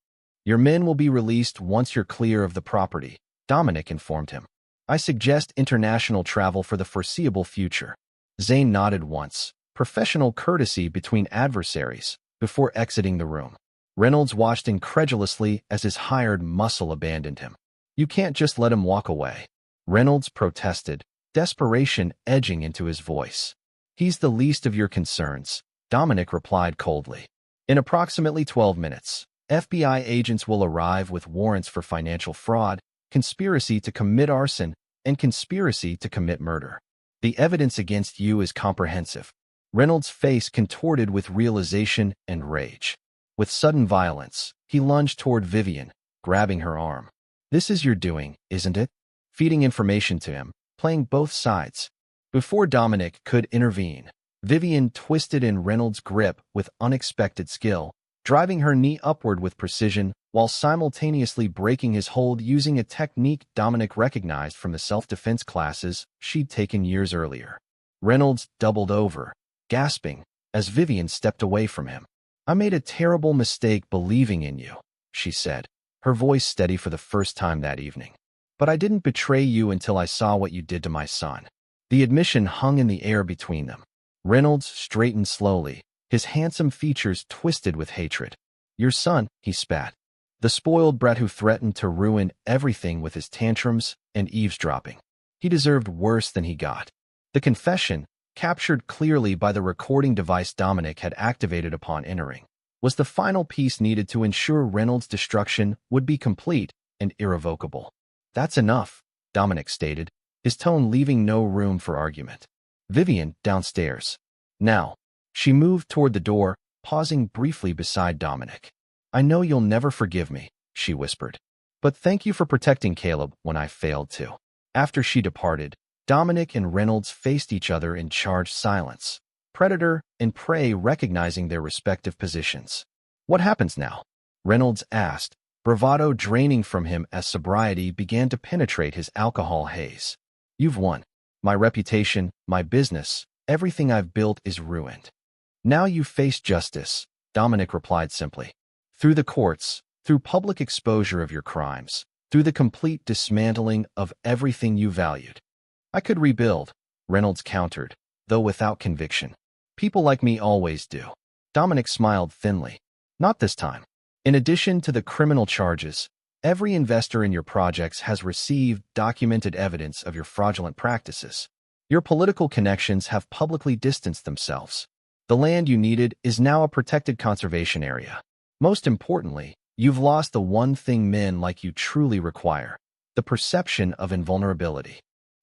Your men will be released once you're clear of the property, Dominic informed him. I suggest international travel for the foreseeable future. Zane nodded once, professional courtesy between adversaries, before exiting the room. Reynolds watched incredulously as his hired muscle abandoned him. You can't just let him walk away. Reynolds protested, desperation edging into his voice. He's the least of your concerns, Dominic replied coldly. In approximately 12 minutes, FBI agents will arrive with warrants for financial fraud, conspiracy to commit arson, and conspiracy to commit murder. The evidence against you is comprehensive. Reynolds' face contorted with realization and rage. With sudden violence, he lunged toward Vivian, grabbing her arm. This is your doing, isn't it? Feeding information to him, playing both sides. Before Dominic could intervene, Vivian twisted in Reynolds' grip with unexpected skill, driving her knee upward with precision while simultaneously breaking his hold using a technique Dominic recognized from the self-defense classes she'd taken years earlier. Reynolds doubled over, gasping, as Vivian stepped away from him. I made a terrible mistake believing in you, she said, her voice steady for the first time that evening. But I didn't betray you until I saw what you did to my son. The admission hung in the air between them. Reynolds straightened slowly, his handsome features twisted with hatred. Your son, he spat. The spoiled brat who threatened to ruin everything with his tantrums and eavesdropping. He deserved worse than he got. The confession, captured clearly by the recording device Dominic had activated upon entering, was the final piece needed to ensure Reynolds' destruction would be complete and irrevocable. That's enough, Dominic stated, his tone leaving no room for argument. Vivian, downstairs. Now. She moved toward the door, pausing briefly beside Dominic. I know you'll never forgive me, she whispered. But thank you for protecting Caleb when I failed to. After she departed, Dominic and Reynolds faced each other in charged silence, predator and prey recognizing their respective positions. What happens now? Reynolds asked, bravado draining from him as sobriety began to penetrate his alcohol haze. You've won. My reputation, my business, everything I've built is ruined. Now you face justice, Dominic replied simply. Through the courts, through public exposure of your crimes, through the complete dismantling of everything you valued. I could rebuild, Reynolds countered, though without conviction. People like me always do. Dominic smiled thinly. Not this time. In addition to the criminal charges, every investor in your projects has received documented evidence of your fraudulent practices. Your political connections have publicly distanced themselves. The land you needed is now a protected conservation area. Most importantly, you've lost the one thing men like you truly require, the perception of invulnerability.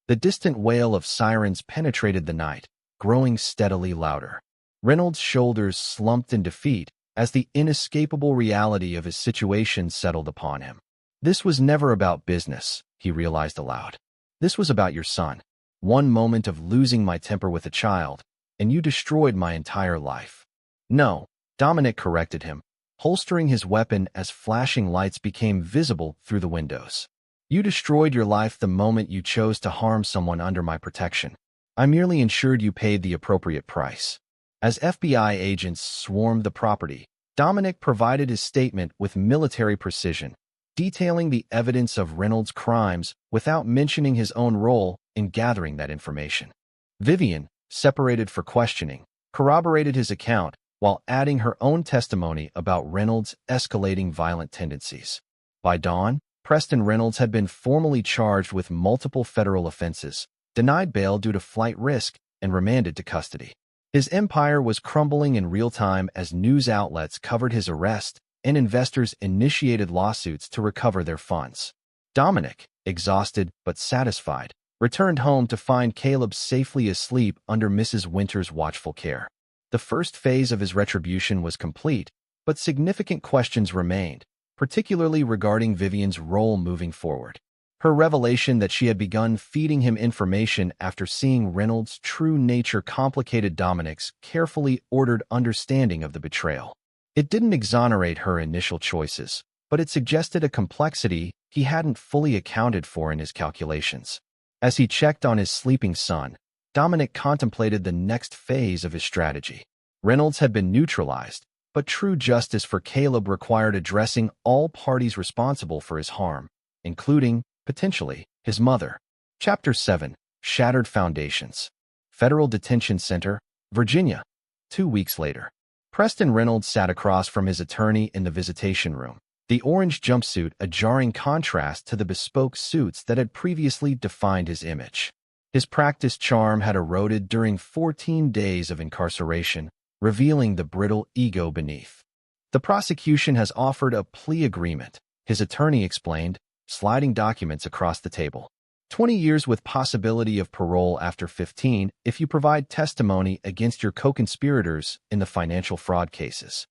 The distant wail of sirens penetrated the night, growing steadily louder. Reynolds' shoulders slumped in defeat as the inescapable reality of his situation settled upon him. This was never about business, he realized aloud. This was about your son. One moment of losing my temper with a child, and you destroyed my entire life. No, Dominic corrected him, holstering his weapon as flashing lights became visible through the windows. "You destroyed your life the moment you chose to harm someone under my protection. I merely ensured you paid the appropriate price." As FBI agents swarmed the property, Dominic provided his statement with military precision, detailing the evidence of Reynolds' crimes without mentioning his own role in gathering that information. Vivian, separated for questioning, corroborated his account while adding her own testimony about Reynolds' escalating violent tendencies. By dawn, Preston Reynolds had been formally charged with multiple federal offenses, denied bail due to flight risk, and remanded to custody. His empire was crumbling in real time as news outlets covered his arrest and investors initiated lawsuits to recover their funds. Dominic, exhausted but satisfied, returned home to find Caleb safely asleep under Mrs. Winter's watchful care. The first phase of his retribution was complete, but significant questions remained, particularly regarding Vivian's role moving forward. Her revelation that she had begun feeding him information after seeing Reynolds' true nature complicated Dominic's carefully ordered understanding of the betrayal. It didn't exonerate her initial choices, but it suggested a complexity he hadn't fully accounted for in his calculations. As he checked on his sleeping son, Dominic contemplated the next phase of his strategy. Reynolds had been neutralized, but true justice for Caleb required addressing all parties responsible for his harm, including, potentially, his mother. Chapter 7. Shattered Foundations. Federal Detention Center, Virginia. 2 weeks later. Preston Reynolds sat across from his attorney in the visitation room, the orange jumpsuit a jarring contrast to the bespoke suits that had previously defined his image. His practiced charm had eroded during 14 days of incarceration, revealing the brittle ego beneath. "The prosecution has offered a plea agreement," his attorney explained, sliding documents across the table. 20 years with possibility of parole after 15 if you provide testimony against your co-conspirators in the financial fraud cases.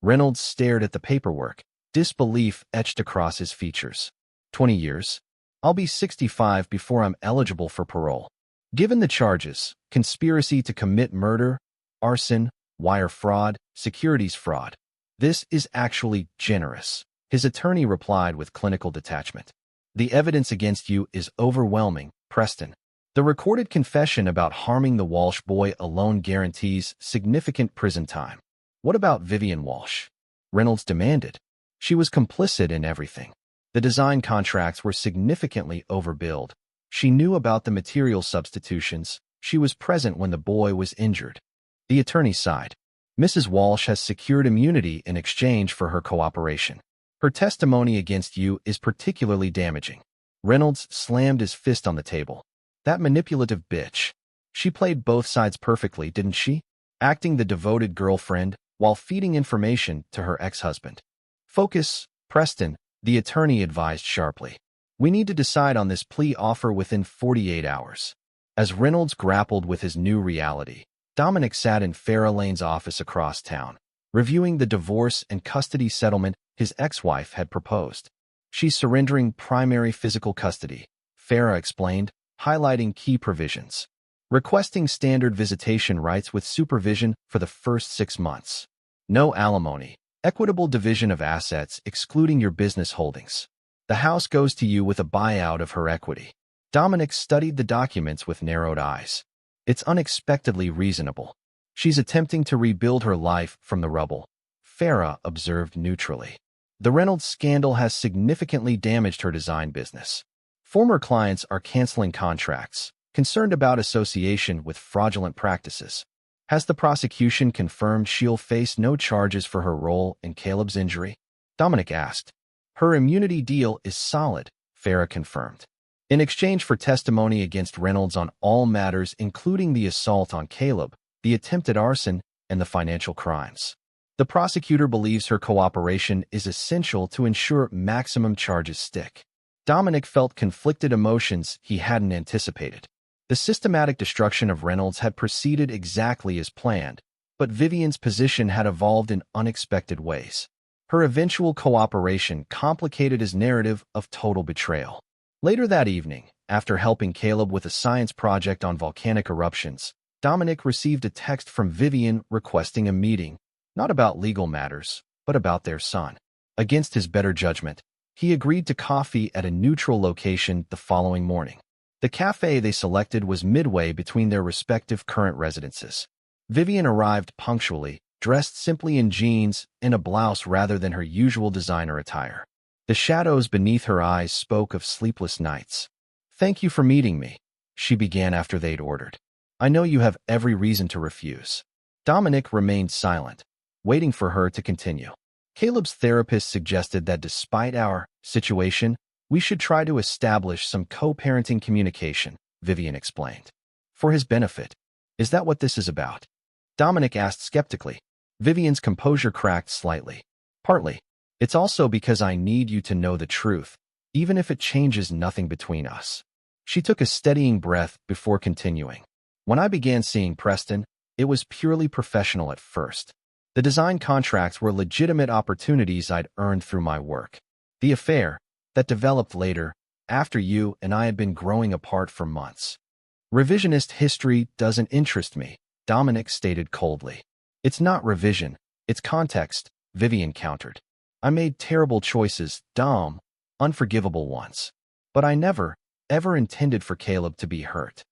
Reynolds stared at the paperwork, disbelief etched across his features. 20 years? I'll be 65 before I'm eligible for parole. Given the charges, conspiracy to commit murder, arson, wire fraud, securities fraud. This is actually generous, his attorney replied with clinical detachment. The evidence against you is overwhelming, Preston. The recorded confession about harming the Walsh boy alone guarantees significant prison time. What about Vivian Walsh? Reynolds demanded. She was complicit in everything. The design contracts were significantly overbilled. She knew about the material substitutions. She was present when the boy was injured. The attorney sighed. Mrs. Walsh has secured immunity in exchange for her cooperation. Her testimony against you is particularly damaging. Reynolds slammed his fist on the table. That manipulative bitch. She played both sides perfectly, didn't she? Acting the devoted girlfriend while feeding information to her ex-husband. Focus, Preston, the attorney advised sharply. We need to decide on this plea offer within 48 hours. As Reynolds grappled with his new reality, Dominic sat in Farah Lane's office across town, reviewing the divorce and custody settlement his ex-wife had proposed. She's surrendering primary physical custody, Farah explained, highlighting key provisions. Requesting standard visitation rights with supervision for the first 6 months. No alimony. Equitable division of assets excluding your business holdings. The house goes to you with a buyout of her equity. Dominic studied the documents with narrowed eyes. It's unexpectedly reasonable. She's attempting to rebuild her life from the rubble, Farah observed neutrally. The Reynolds scandal has significantly damaged her design business. Former clients are canceling contracts, concerned about association with fraudulent practices. Has the prosecution confirmed she'll face no charges for her role in Caleb's injury? Dominic asked. Her immunity deal is solid, Farah confirmed. In exchange for testimony against Reynolds on all matters including the assault on Caleb, the attempted arson, and the financial crimes. The prosecutor believes her cooperation is essential to ensure maximum charges stick. Dominic felt conflicted emotions he hadn't anticipated. The systematic destruction of Reynolds had proceeded exactly as planned, but Vivian's position had evolved in unexpected ways. Her eventual cooperation complicated his narrative of total betrayal. Later that evening, after helping Caleb with a science project on volcanic eruptions, Dominic received a text from Vivian requesting a meeting, not about legal matters, but about their son. Against his better judgment, he agreed to coffee at a neutral location the following morning. The cafe they selected was midway between their respective current residences. Vivian arrived punctually, dressed simply in jeans and a blouse rather than her usual designer attire. The shadows beneath her eyes spoke of sleepless nights. "Thank you for meeting me," she began after they'd ordered. "I know you have every reason to refuse." Dominic remained silent, waiting for her to continue. "Caleb's therapist suggested that despite our situation, we should try to establish some co-parenting communication," Vivian explained. "For his benefit. Is that what this is about?" Dominic asked skeptically. Vivian's composure cracked slightly. "Partly. It's also because I need you to know the truth, even if it changes nothing between us." She took a steadying breath before continuing. "When I began seeing Preston, it was purely professional at first. The design contracts were legitimate opportunities I'd earned through my work. The affair, that developed later, after you and I had been growing apart for months. Revisionist history doesn't interest me," Dominic stated coldly. "It's not revision, it's context," Vivian countered. "I made terrible choices, dumb, unforgivable ones. But I never, ever intended for Caleb to be hurt.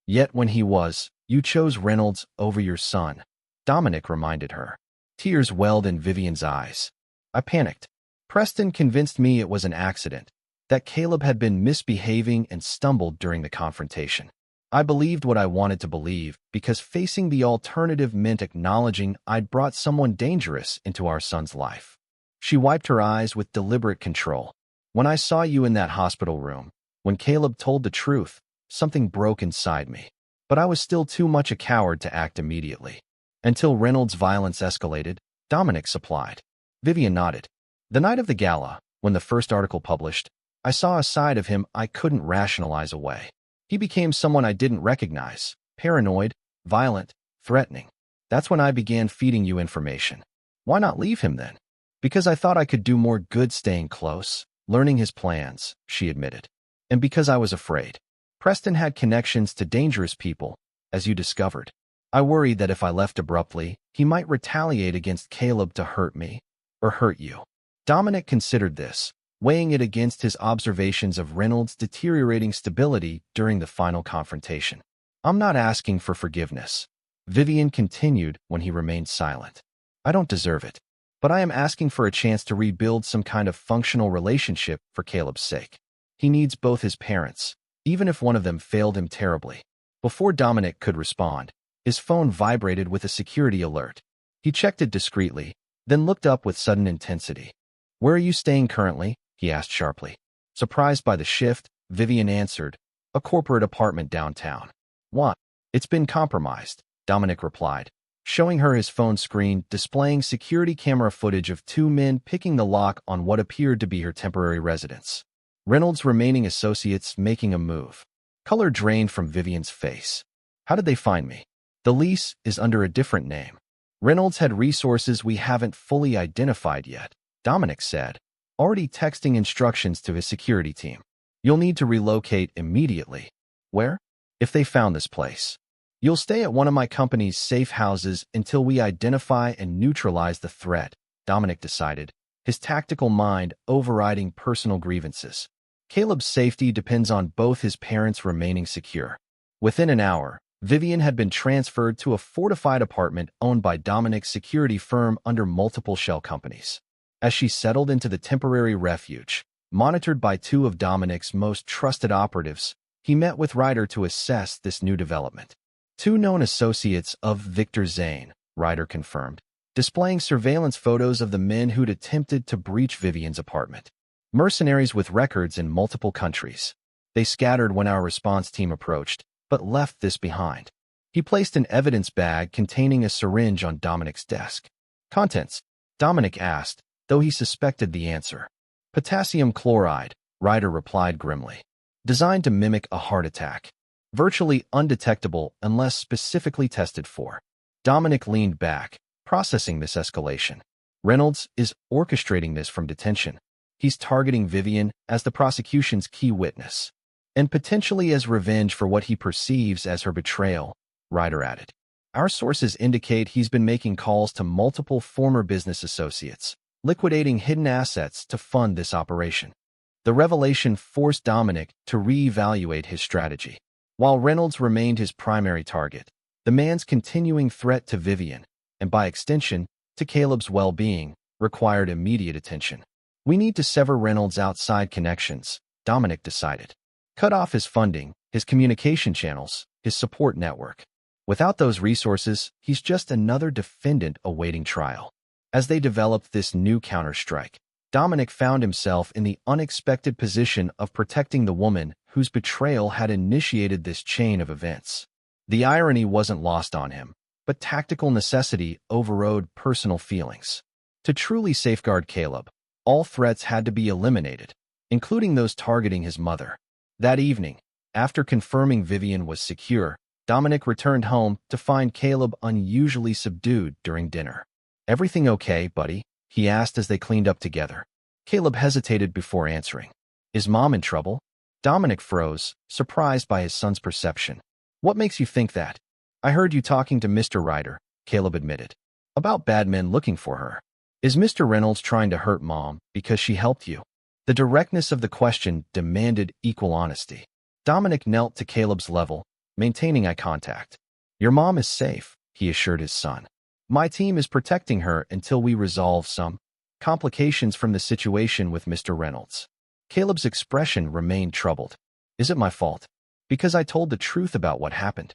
Yet when he was, you chose Reynolds over your son," Dominic reminded her. Tears welled in Vivian's eyes. "I panicked. Preston convinced me it was an accident, that Caleb had been misbehaving and stumbled during the confrontation. I believed what I wanted to believe because facing the alternative meant acknowledging I'd brought someone dangerous into our son's life." She wiped her eyes with deliberate control. "When I saw you in that hospital room, when Caleb told the truth, something broke inside me. But I was still too much a coward to act immediately. Until Reynolds' violence escalated," Dominic supplied. Vivian nodded. "The night of the gala, when the first article published, I saw a side of him I couldn't rationalize away. He became someone I didn't recognize, paranoid, violent, threatening. That's when I began feeding you information. Why not leave him then?" "Because I thought I could do more good staying close, learning his plans," she admitted. "And because I was afraid. Preston had connections to dangerous people, as you discovered. I worried that if I left abruptly, he might retaliate against Caleb to hurt me, or hurt you." Dominic considered this, weighing it against his observations of Reynolds' deteriorating stability during the final confrontation. "I'm not asking for forgiveness," Vivian continued when he remained silent. "I don't deserve it. But I am asking for a chance to rebuild some kind of functional relationship for Caleb's sake. He needs both his parents, even if one of them failed him terribly." Before Dominic could respond, his phone vibrated with a security alert. He checked it discreetly, then looked up with sudden intensity. "Where are you staying currently?" he asked sharply. Surprised by the shift, Vivian answered, "A corporate apartment downtown." "What?" "It's been compromised," Dominic replied, showing her his phone screen displaying security camera footage of two men picking the lock on what appeared to be her temporary residence. Reynolds' remaining associates making a move. Color drained from Vivian's face. "How did they find me?" "The lease is under a different name. Reynolds had resources we haven't fully identified yet," Dominic said, already texting instructions to his security team. "You'll need to relocate immediately." "Where?" "If they found this place. You'll stay at one of my company's safe houses until we identify and neutralize the threat," Dominic decided, his tactical mind overriding personal grievances. Caleb's safety depends on both his parents remaining secure. Within an hour, Vivian had been transferred to a fortified apartment owned by Dominic's security firm under multiple shell companies. As she settled into the temporary refuge, monitored by two of Dominic's most trusted operatives, he met with Ryder to assess this new development. Two known associates of Victor Zane, Ryder confirmed, displaying surveillance photos of the men who'd attempted to breach Vivian's apartment. Mercenaries with records in multiple countries. They scattered when our response team approached, but left this behind. He placed an evidence bag containing a syringe on Dominic's desk. "Contents?" Dominic asked, though he suspected the answer. "Potassium chloride," Ryder replied grimly. "Designed to mimic a heart attack. Virtually undetectable unless specifically tested for." Dominic leaned back, processing this escalation. Reynolds is orchestrating this from detention. He's targeting Vivian as the prosecution's key witness, and potentially as revenge for what he perceives as her betrayal, Ryder added. "Our sources indicate he's been making calls to multiple former business associates, liquidating hidden assets to fund this operation. The revelation forced Dominic to reevaluate his strategy. While Reynolds remained his primary target, the man's continuing threat to Vivian, and by extension, to Caleb's well-being, required immediate attention. We need to sever Reynolds' outside connections, Dominic decided. Cut off his funding, his communication channels, his support network. Without those resources, he's just another defendant awaiting trial. As they developed this new counterstrike, Dominic found himself in the unexpected position of protecting the woman whose betrayal had initiated this chain of events. The irony wasn't lost on him, but tactical necessity overrode personal feelings. To truly safeguard Caleb, all threats had to be eliminated, including those targeting his mother. That evening, after confirming Vivian was secure, Dominic returned home to find Caleb unusually subdued during dinner. "Everything okay, buddy?" he asked as they cleaned up together. Caleb hesitated before answering. "Is Mom in trouble?" Dominic froze, surprised by his son's perception. "What makes you think that?" "I heard you talking to Mr. Ryder," Caleb admitted. "About bad men looking for her. Is Mr. Reynolds trying to hurt Mom because she helped you?" The directness of the question demanded equal honesty. Dominic knelt to Caleb's level, maintaining eye contact. "Your mom is safe," he assured his son. "My team is protecting her until we resolve some complications from the situation with Mr. Reynolds." Caleb's expression remained troubled. "Is it my fault? Because I told the truth about what happened?"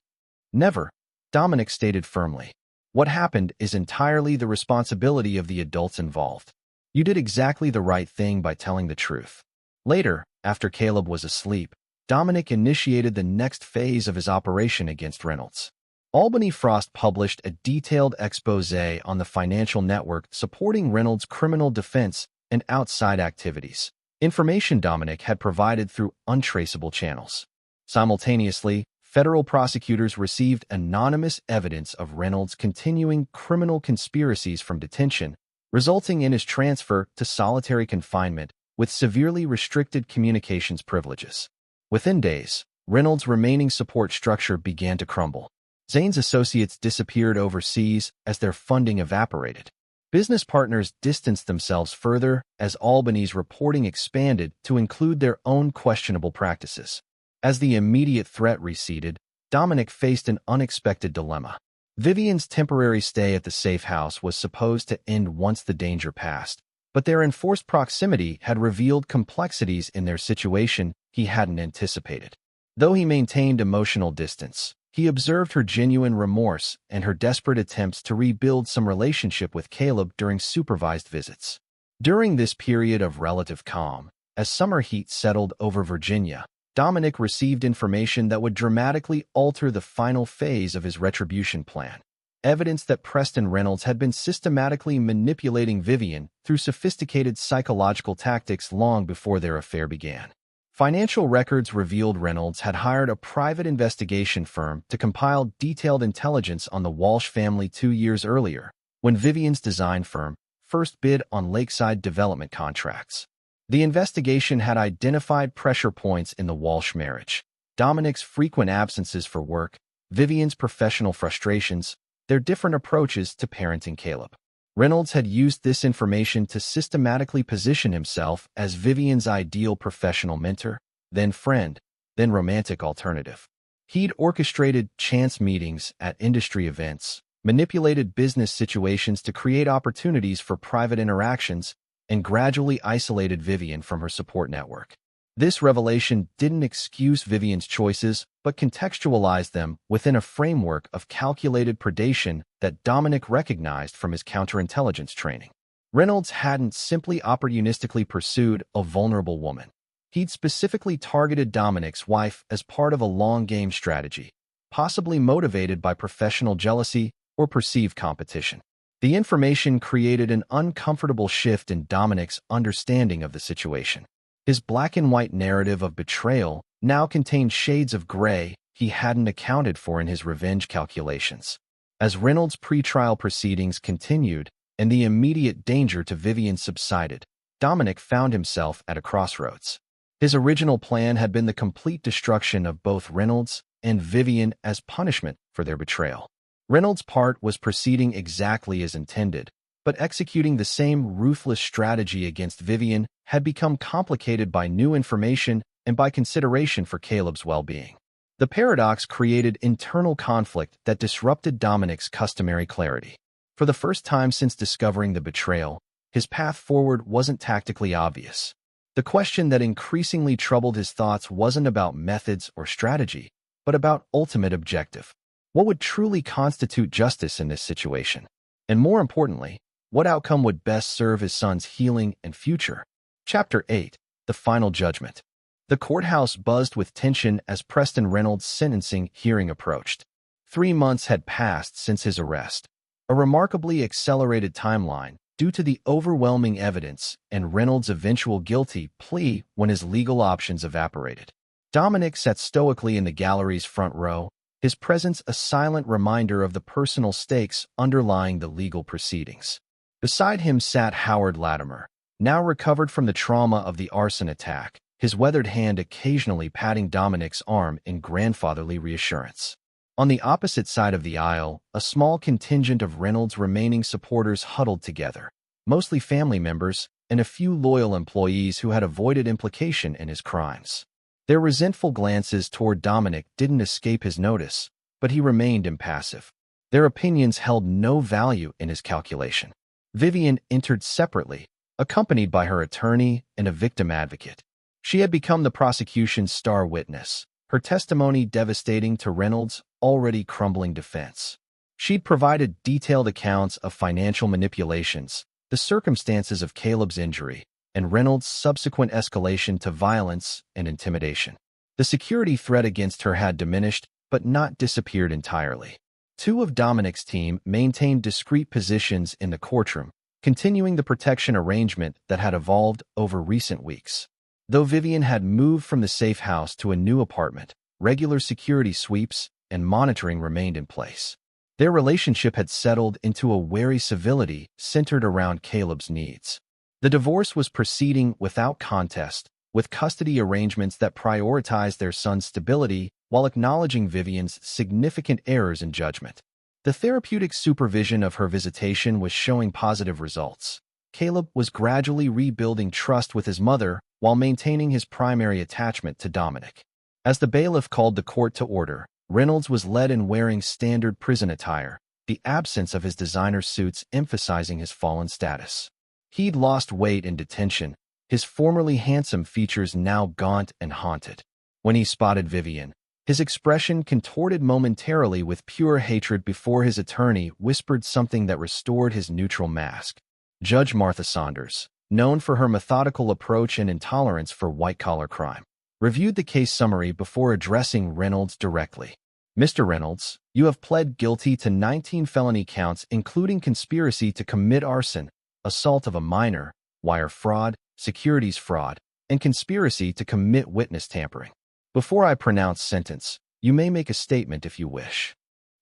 "Never," Dominic stated firmly. "What happened is entirely the responsibility of the adults involved. You did exactly the right thing by telling the truth." Later, after Caleb was asleep, Dominic initiated the next phase of his operation against Reynolds. Albany Frost published a detailed exposé on the financial network supporting Reynolds' criminal defense and outside activities, information Dominic had provided through untraceable channels. Simultaneously, federal prosecutors received anonymous evidence of Reynolds' continuing criminal conspiracies from detention, resulting in his transfer to solitary confinement with severely restricted communications privileges. Within days, Reynolds' remaining support structure began to crumble. Zane's associates disappeared overseas as their funding evaporated. Business partners distanced themselves further as Albany's reporting expanded to include their own questionable practices. As the immediate threat receded, Dominic faced an unexpected dilemma. Vivian's temporary stay at the safe house was supposed to end once the danger passed, but their enforced proximity had revealed complexities in their situation he hadn't anticipated. Though he maintained emotional distance, he observed her genuine remorse and her desperate attempts to rebuild some relationship with Caleb during supervised visits. During this period of relative calm, as summer heat settled over Virginia, Dominic received information that would dramatically alter the final phase of his retribution plan. Evidence that Preston Reynolds had been systematically manipulating Vivian through sophisticated psychological tactics long before their affair began. Financial records revealed Reynolds had hired a private investigation firm to compile detailed intelligence on the Walsh family 2 years earlier, when Vivian's design firm first bid on lakeside development contracts. The investigation had identified pressure points in the Walsh marriage: Dominic's frequent absences for work, Vivian's professional frustrations, their different approaches to parenting Caleb. Reynolds had used this information to systematically position himself as Vivian's ideal professional mentor, then friend, then romantic alternative. He'd orchestrated chance meetings at industry events, manipulated business situations to create opportunities for private interactions, and gradually isolated Vivian from her support network. This revelation didn't excuse Vivian's choices, but contextualized them within a framework of calculated predation that Dominic recognized from his counterintelligence training. Reynolds hadn't simply opportunistically pursued a vulnerable woman. He'd specifically targeted Dominic's wife as part of a long-game strategy, possibly motivated by professional jealousy or perceived competition. The information created an uncomfortable shift in Dominic's understanding of the situation. His black-and-white narrative of betrayal now contained shades of gray he hadn't accounted for in his revenge calculations. As Reynolds' pretrial proceedings continued and the immediate danger to Vivian subsided, Dominic found himself at a crossroads. His original plan had been the complete destruction of both Reynolds and Vivian as punishment for their betrayal. Reynolds' part was proceeding exactly as intended, but executing the same ruthless strategy against Vivian had become complicated by new information and by consideration for Caleb's well-being. The paradox created internal conflict that disrupted Dominic's customary clarity. For the first time since discovering the betrayal, his path forward wasn't tactically obvious. The question that increasingly troubled his thoughts wasn't about methods or strategy, but about ultimate objective. What would truly constitute justice in this situation? And more importantly, what outcome would best serve his son's healing and future? Chapter 8. The Final Judgment. The courthouse buzzed with tension as Preston Reynolds' sentencing hearing approached. 3 months had passed since his arrest, a remarkably accelerated timeline due to the overwhelming evidence and Reynolds' eventual guilty plea when his legal options evaporated. Dominic sat stoically in the gallery's front row, his presence a silent reminder of the personal stakes underlying the legal proceedings. Beside him sat Howard Latimer, now recovered from the trauma of the arson attack, his weathered hand occasionally patting Dominic's arm in grandfatherly reassurance. On the opposite side of the aisle, a small contingent of Reynolds' remaining supporters huddled together, mostly family members and a few loyal employees who had avoided implication in his crimes. Their resentful glances toward Dominic didn't escape his notice, but he remained impassive. Their opinions held no value in his calculation. Vivian entered separately, accompanied by her attorney and a victim advocate. She had become the prosecution's star witness, her testimony devastating to Reynolds' already crumbling defense. She'd provided detailed accounts of financial manipulations, the circumstances of Caleb's injury, and Reynolds' subsequent escalation to violence and intimidation. The security threat against her had diminished, but not disappeared entirely. 2 of Dominic's team maintained discreet positions in the courtroom, continuing the protection arrangement that had evolved over recent weeks. Though Vivian had moved from the safe house to a new apartment, regular security sweeps and monitoring remained in place. Their relationship had settled into a wary civility centered around Caleb's needs. The divorce was proceeding without contest, with custody arrangements that prioritized their son's stability while acknowledging Vivian's significant errors in judgment. The therapeutic supervision of her visitation was showing positive results. Caleb was gradually rebuilding trust with his mother while maintaining his primary attachment to Dominic. As the bailiff called the court to order, Reynolds was led in wearing standard prison attire, the absence of his designer suits emphasizing his fallen status. He'd lost weight in detention, his formerly handsome features now gaunt and haunted. When he spotted Vivian, his expression contorted momentarily with pure hatred before his attorney whispered something that restored his neutral mask. Judge Martha Saunders, known for her methodical approach and intolerance for white-collar crime, reviewed the case summary before addressing Reynolds directly. Mr. Reynolds, you have pled guilty to 19 felony counts including conspiracy to commit arson, assault of a minor, wire fraud, securities fraud, and conspiracy to commit witness tampering. Before I pronounce sentence, you may make a statement if you wish.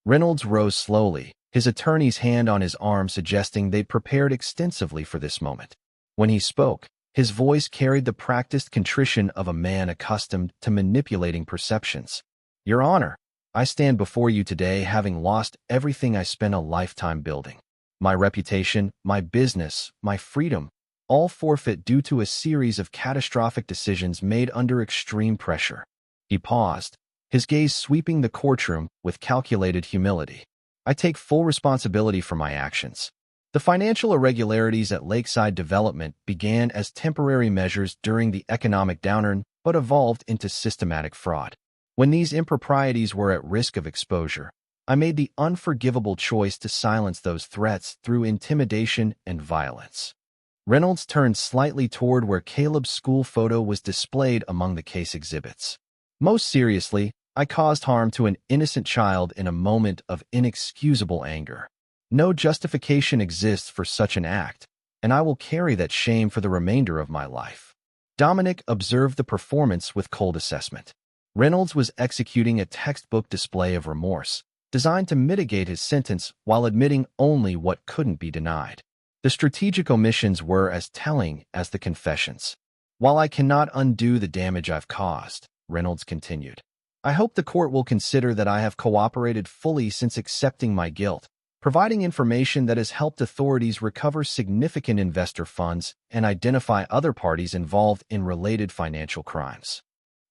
Reynolds rose slowly, his attorney's hand on his arm suggesting they'd prepared extensively for this moment. When he spoke, his voice carried the practiced contrition of a man accustomed to manipulating perceptions. Your Honor, I stand before you today having lost everything I spent a lifetime building. My reputation, my business, my freedom, all forfeit due to a series of catastrophic decisions made under extreme pressure. He paused, his gaze sweeping the courtroom with calculated humility. I take full responsibility for my actions. The financial irregularities at Lakeside Development began as temporary measures during the economic downturn but evolved into systematic fraud. When these improprieties were at risk of exposure, I made the unforgivable choice to silence those threats through intimidation and violence. Reynolds turned slightly toward where Caleb's school photo was displayed among the case exhibits. Most seriously, I caused harm to an innocent child in a moment of inexcusable anger. No justification exists for such an act, and I will carry that shame for the remainder of my life. Dominic observed the performance with cold assessment. Reynolds was executing a textbook display of remorse, designed to mitigate his sentence while admitting only what couldn't be denied. The strategic omissions were as telling as the confessions. While I cannot undo the damage I've caused, Reynolds continued, I hope the court will consider that I have cooperated fully since accepting my guilt, providing information that has helped authorities recover significant investor funds and identify other parties involved in related financial crimes.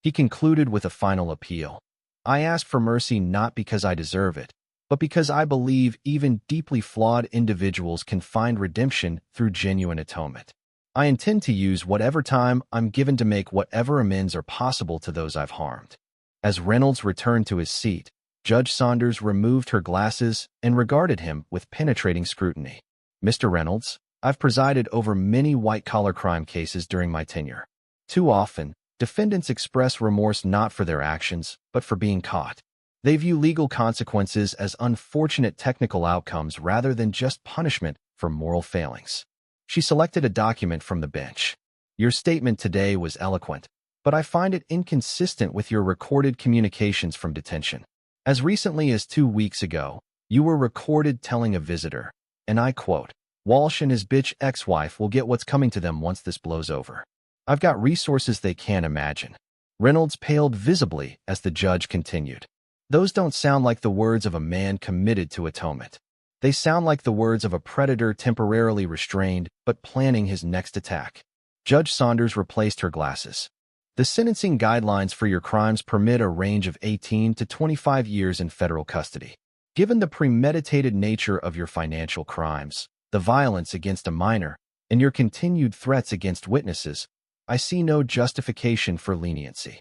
He concluded with a final appeal. I ask for mercy not because I deserve it, but because I believe even deeply flawed individuals can find redemption through genuine atonement. I intend to use whatever time I'm given to make whatever amends are possible to those I've harmed. As Reynolds returned to his seat, Judge Saunders removed her glasses and regarded him with penetrating scrutiny. Mr. Reynolds, I've presided over many white-collar crime cases during my tenure. Too often, defendants express remorse not for their actions, but for being caught. They view legal consequences as unfortunate technical outcomes rather than just punishment for moral failings. She selected a document from the bench. Your statement today was eloquent, but I find it inconsistent with your recorded communications from detention. As recently as 2 weeks ago, you were recorded telling a visitor, and I quote, Walsh and his bitch ex-wife will get what's coming to them once this blows over. I've got resources they can't imagine. Reynolds paled visibly as the judge continued. Those don't sound like the words of a man committed to atonement. They sound like the words of a predator temporarily restrained but planning his next attack. Judge Saunders replaced her glasses. The sentencing guidelines for your crimes permit a range of 18 to 25 years in federal custody. Given the premeditated nature of your financial crimes, the violence against a minor, and your continued threats against witnesses, I see no justification for leniency.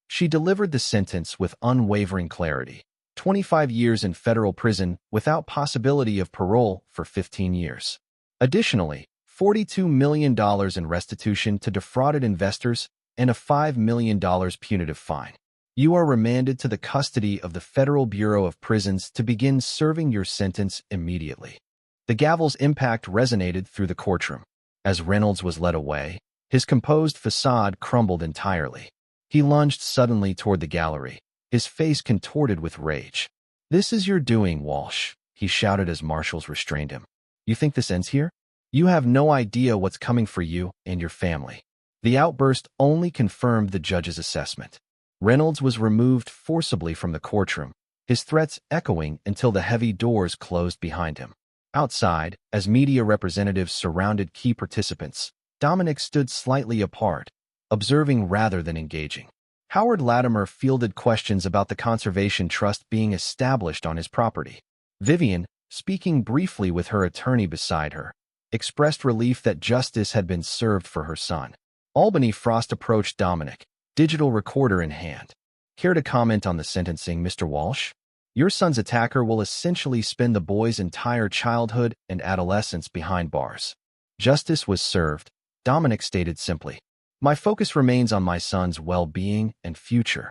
She delivered the sentence with unwavering clarity. 25 years in federal prison without possibility of parole for 15 years. Additionally, $42 million in restitution to defrauded investors and a $5 million punitive fine. You are remanded to the custody of the Federal Bureau of Prisons to begin serving your sentence immediately. The gavel's impact resonated through the courtroom. As Reynolds was led away, his composed facade crumbled entirely. He lunged suddenly toward the gallery, his face contorted with rage. This is your doing, Walsh, he shouted as marshals restrained him. You think this ends here? You have no idea what's coming for you and your family. The outburst only confirmed the judge's assessment. Reynolds was removed forcibly from the courtroom, his threats echoing until the heavy doors closed behind him. Outside, as media representatives surrounded key participants, Dominic stood slightly apart, observing rather than engaging. Howard Latimer fielded questions about the conservation trust being established on his property. Vivian, speaking briefly with her attorney beside her, expressed relief that justice had been served for her son. Albany Frost approached Dominic, digital recorder in hand. Care to comment on the sentencing, Mr. Walsh? Your son's attacker will essentially spend the boy's entire childhood and adolescence behind bars. Justice was served, Dominic stated simply. My focus remains on my son's well-being and future.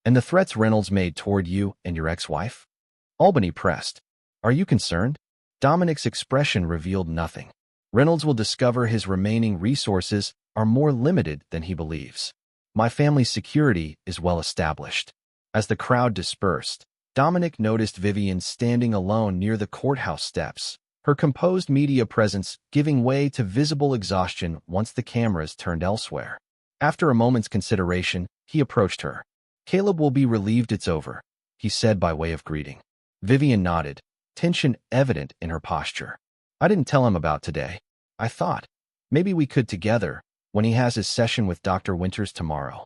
And the threats Reynolds made toward you and your ex-wife? Albany pressed. Are you concerned? Dominic's expression revealed nothing. Reynolds will discover his remaining resources are more limited than he believes. My family's security is well established. As the crowd dispersed, Dominic noticed Vivian standing alone near the courthouse steps, her composed media presence giving way to visible exhaustion once the cameras turned elsewhere. After a moment's consideration, he approached her. Caleb will be relieved it's over, he said by way of greeting. Vivian nodded, tension evident in her posture. I didn't tell him about today. I thought, maybe we could together, when he has his session with Dr. Winters tomorrow.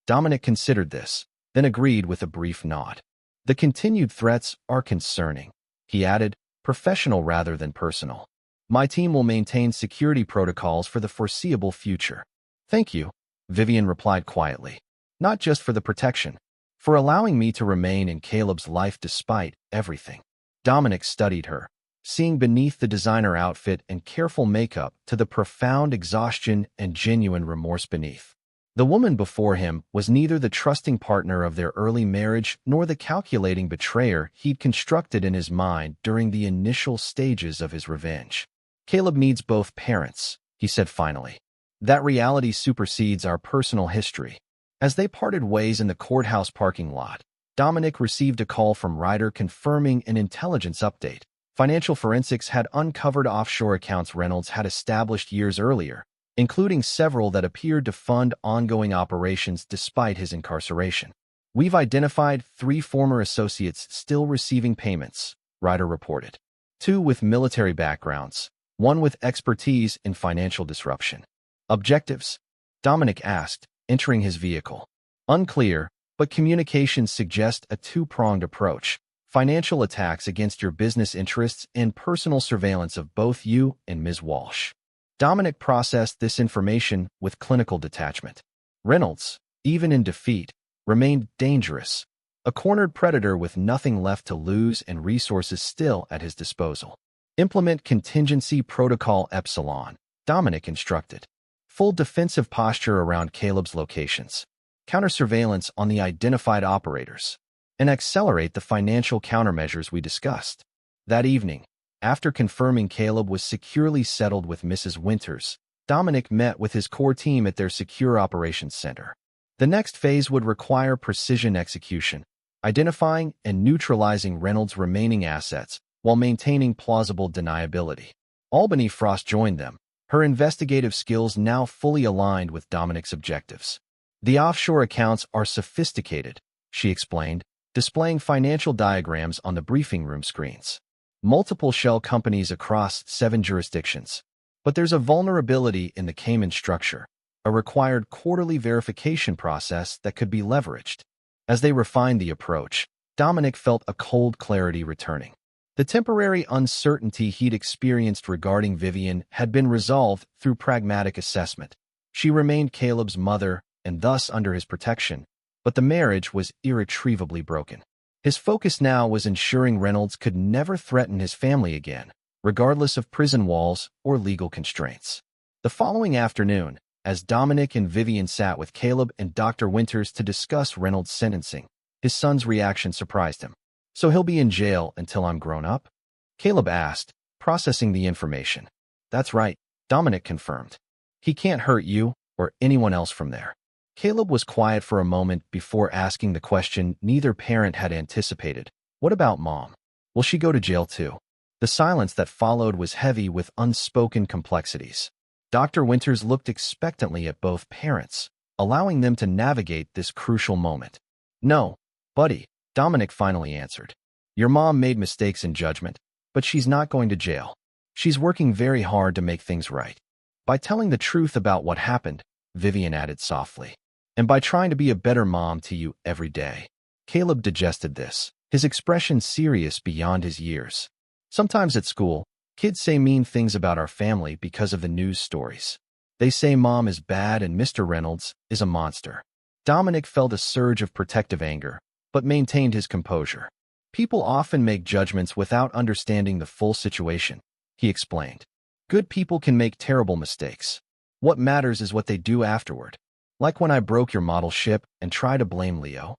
Dominic considered this, then agreed with a brief nod. The continued threats are concerning, he added, professional rather than personal. My team will maintain security protocols for the foreseeable future. Thank you, Vivian replied quietly. Not just for the protection, for allowing me to remain in Caleb's life despite everything. Dominic studied her, seeing beneath the designer outfit and careful makeup to the profound exhaustion and genuine remorse beneath. The woman before him was neither the trusting partner of their early marriage nor the calculating betrayer he'd constructed in his mind during the initial stages of his revenge. Caleb needs both parents, he said finally. That reality supersedes our personal history. As they parted ways in the courthouse parking lot, Dominic received a call from Ryder confirming an intelligence update. Financial forensics had uncovered offshore accounts Reynolds had established years earlier, including several that appeared to fund ongoing operations despite his incarceration. We've identified 3 former associates still receiving payments, Ryder reported. 2 with military backgrounds, 1 with expertise in financial disruption. Objectives? Dominic asked, entering his vehicle. Unclear, but communications suggest a two-pronged approach: financial attacks against your business interests and personal surveillance of both you and Ms. Walsh. Dominic processed this information with clinical detachment. Reynolds, even in defeat, remained dangerous, a cornered predator with nothing left to lose and resources still at his disposal. Implement contingency protocol Epsilon, Dominic instructed. Full defensive posture around Caleb's locations. Counter-surveillance on the identified operators. And accelerate the financial countermeasures we discussed. That evening, after confirming Caleb was securely settled with Mrs. Winters, Dominic met with his core team at their secure operations center. The next phase would require precision execution, identifying and neutralizing Reynolds' remaining assets while maintaining plausible deniability. Albany Frost joined them, her investigative skills now fully aligned with Dominic's objectives. The offshore accounts are sophisticated, she explained, displaying financial diagrams on the briefing room screens. Multiple shell companies across 7 jurisdictions. But there's a vulnerability in the Cayman structure, a required quarterly verification process that could be leveraged. As they refined the approach, Dominic felt a cold clarity returning. The temporary uncertainty he'd experienced regarding Vivian had been resolved through pragmatic assessment. She remained Caleb's mother and thus under his protection, but the marriage was irretrievably broken. His focus now was ensuring Reynolds could never threaten his family again, regardless of prison walls or legal constraints. The following afternoon, as Dominic and Vivian sat with Caleb and Dr. Winters to discuss Reynolds' sentencing, his son's reaction surprised him. "So he'll be in jail until I'm grown up?" Caleb asked, processing the information. "That's right," Dominic confirmed. "He can't hurt you or anyone else from there." Caleb was quiet for a moment before asking the question neither parent had anticipated. "What about Mom? Will she go to jail too?" The silence that followed was heavy with unspoken complexities. Dr. Winters looked expectantly at both parents, allowing them to navigate this crucial moment. "No, buddy," Dominic finally answered. "Your mom made mistakes in judgment, but she's not going to jail. She's working very hard to make things right. By telling the truth about what happened," Vivian added softly, "and by trying to be a better mom to you every day." Caleb digested this, his expression serious beyond his years. "Sometimes at school, kids say mean things about our family because of the news stories. They say Mom is bad and Mr. Reynolds is a monster." Dominic felt a surge of protective anger, but maintained his composure. "People often make judgments without understanding the full situation," he explained. "Good people can make terrible mistakes. What matters is what they do afterward. Like when I broke your model ship and tried to blame Leo?"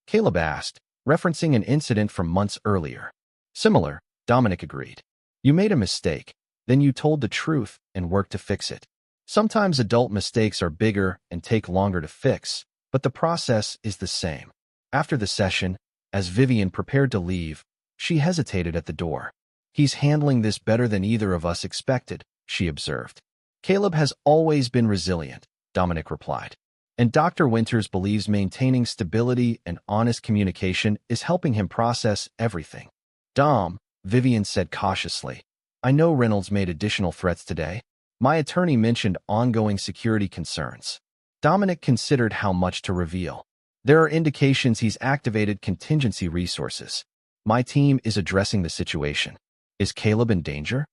Caleb asked, referencing an incident from months earlier. "Similar," Dominic agreed. "You made a mistake, then you told the truth and worked to fix it. Sometimes adult mistakes are bigger and take longer to fix, but the process is the same." After the session, as Vivian prepared to leave, she hesitated at the door. "He's handling this better than either of us expected," she observed. "Caleb has always been resilient," Dominic replied. "And Dr. Winters believes maintaining stability and honest communication is helping him process everything." "Dom," Vivian said cautiously, "I know Reynolds made additional threats today. My attorney mentioned ongoing security concerns." Dominic considered how much to reveal. "There are indications he's activated contingency resources. My team is addressing the situation." "Is Caleb in danger?"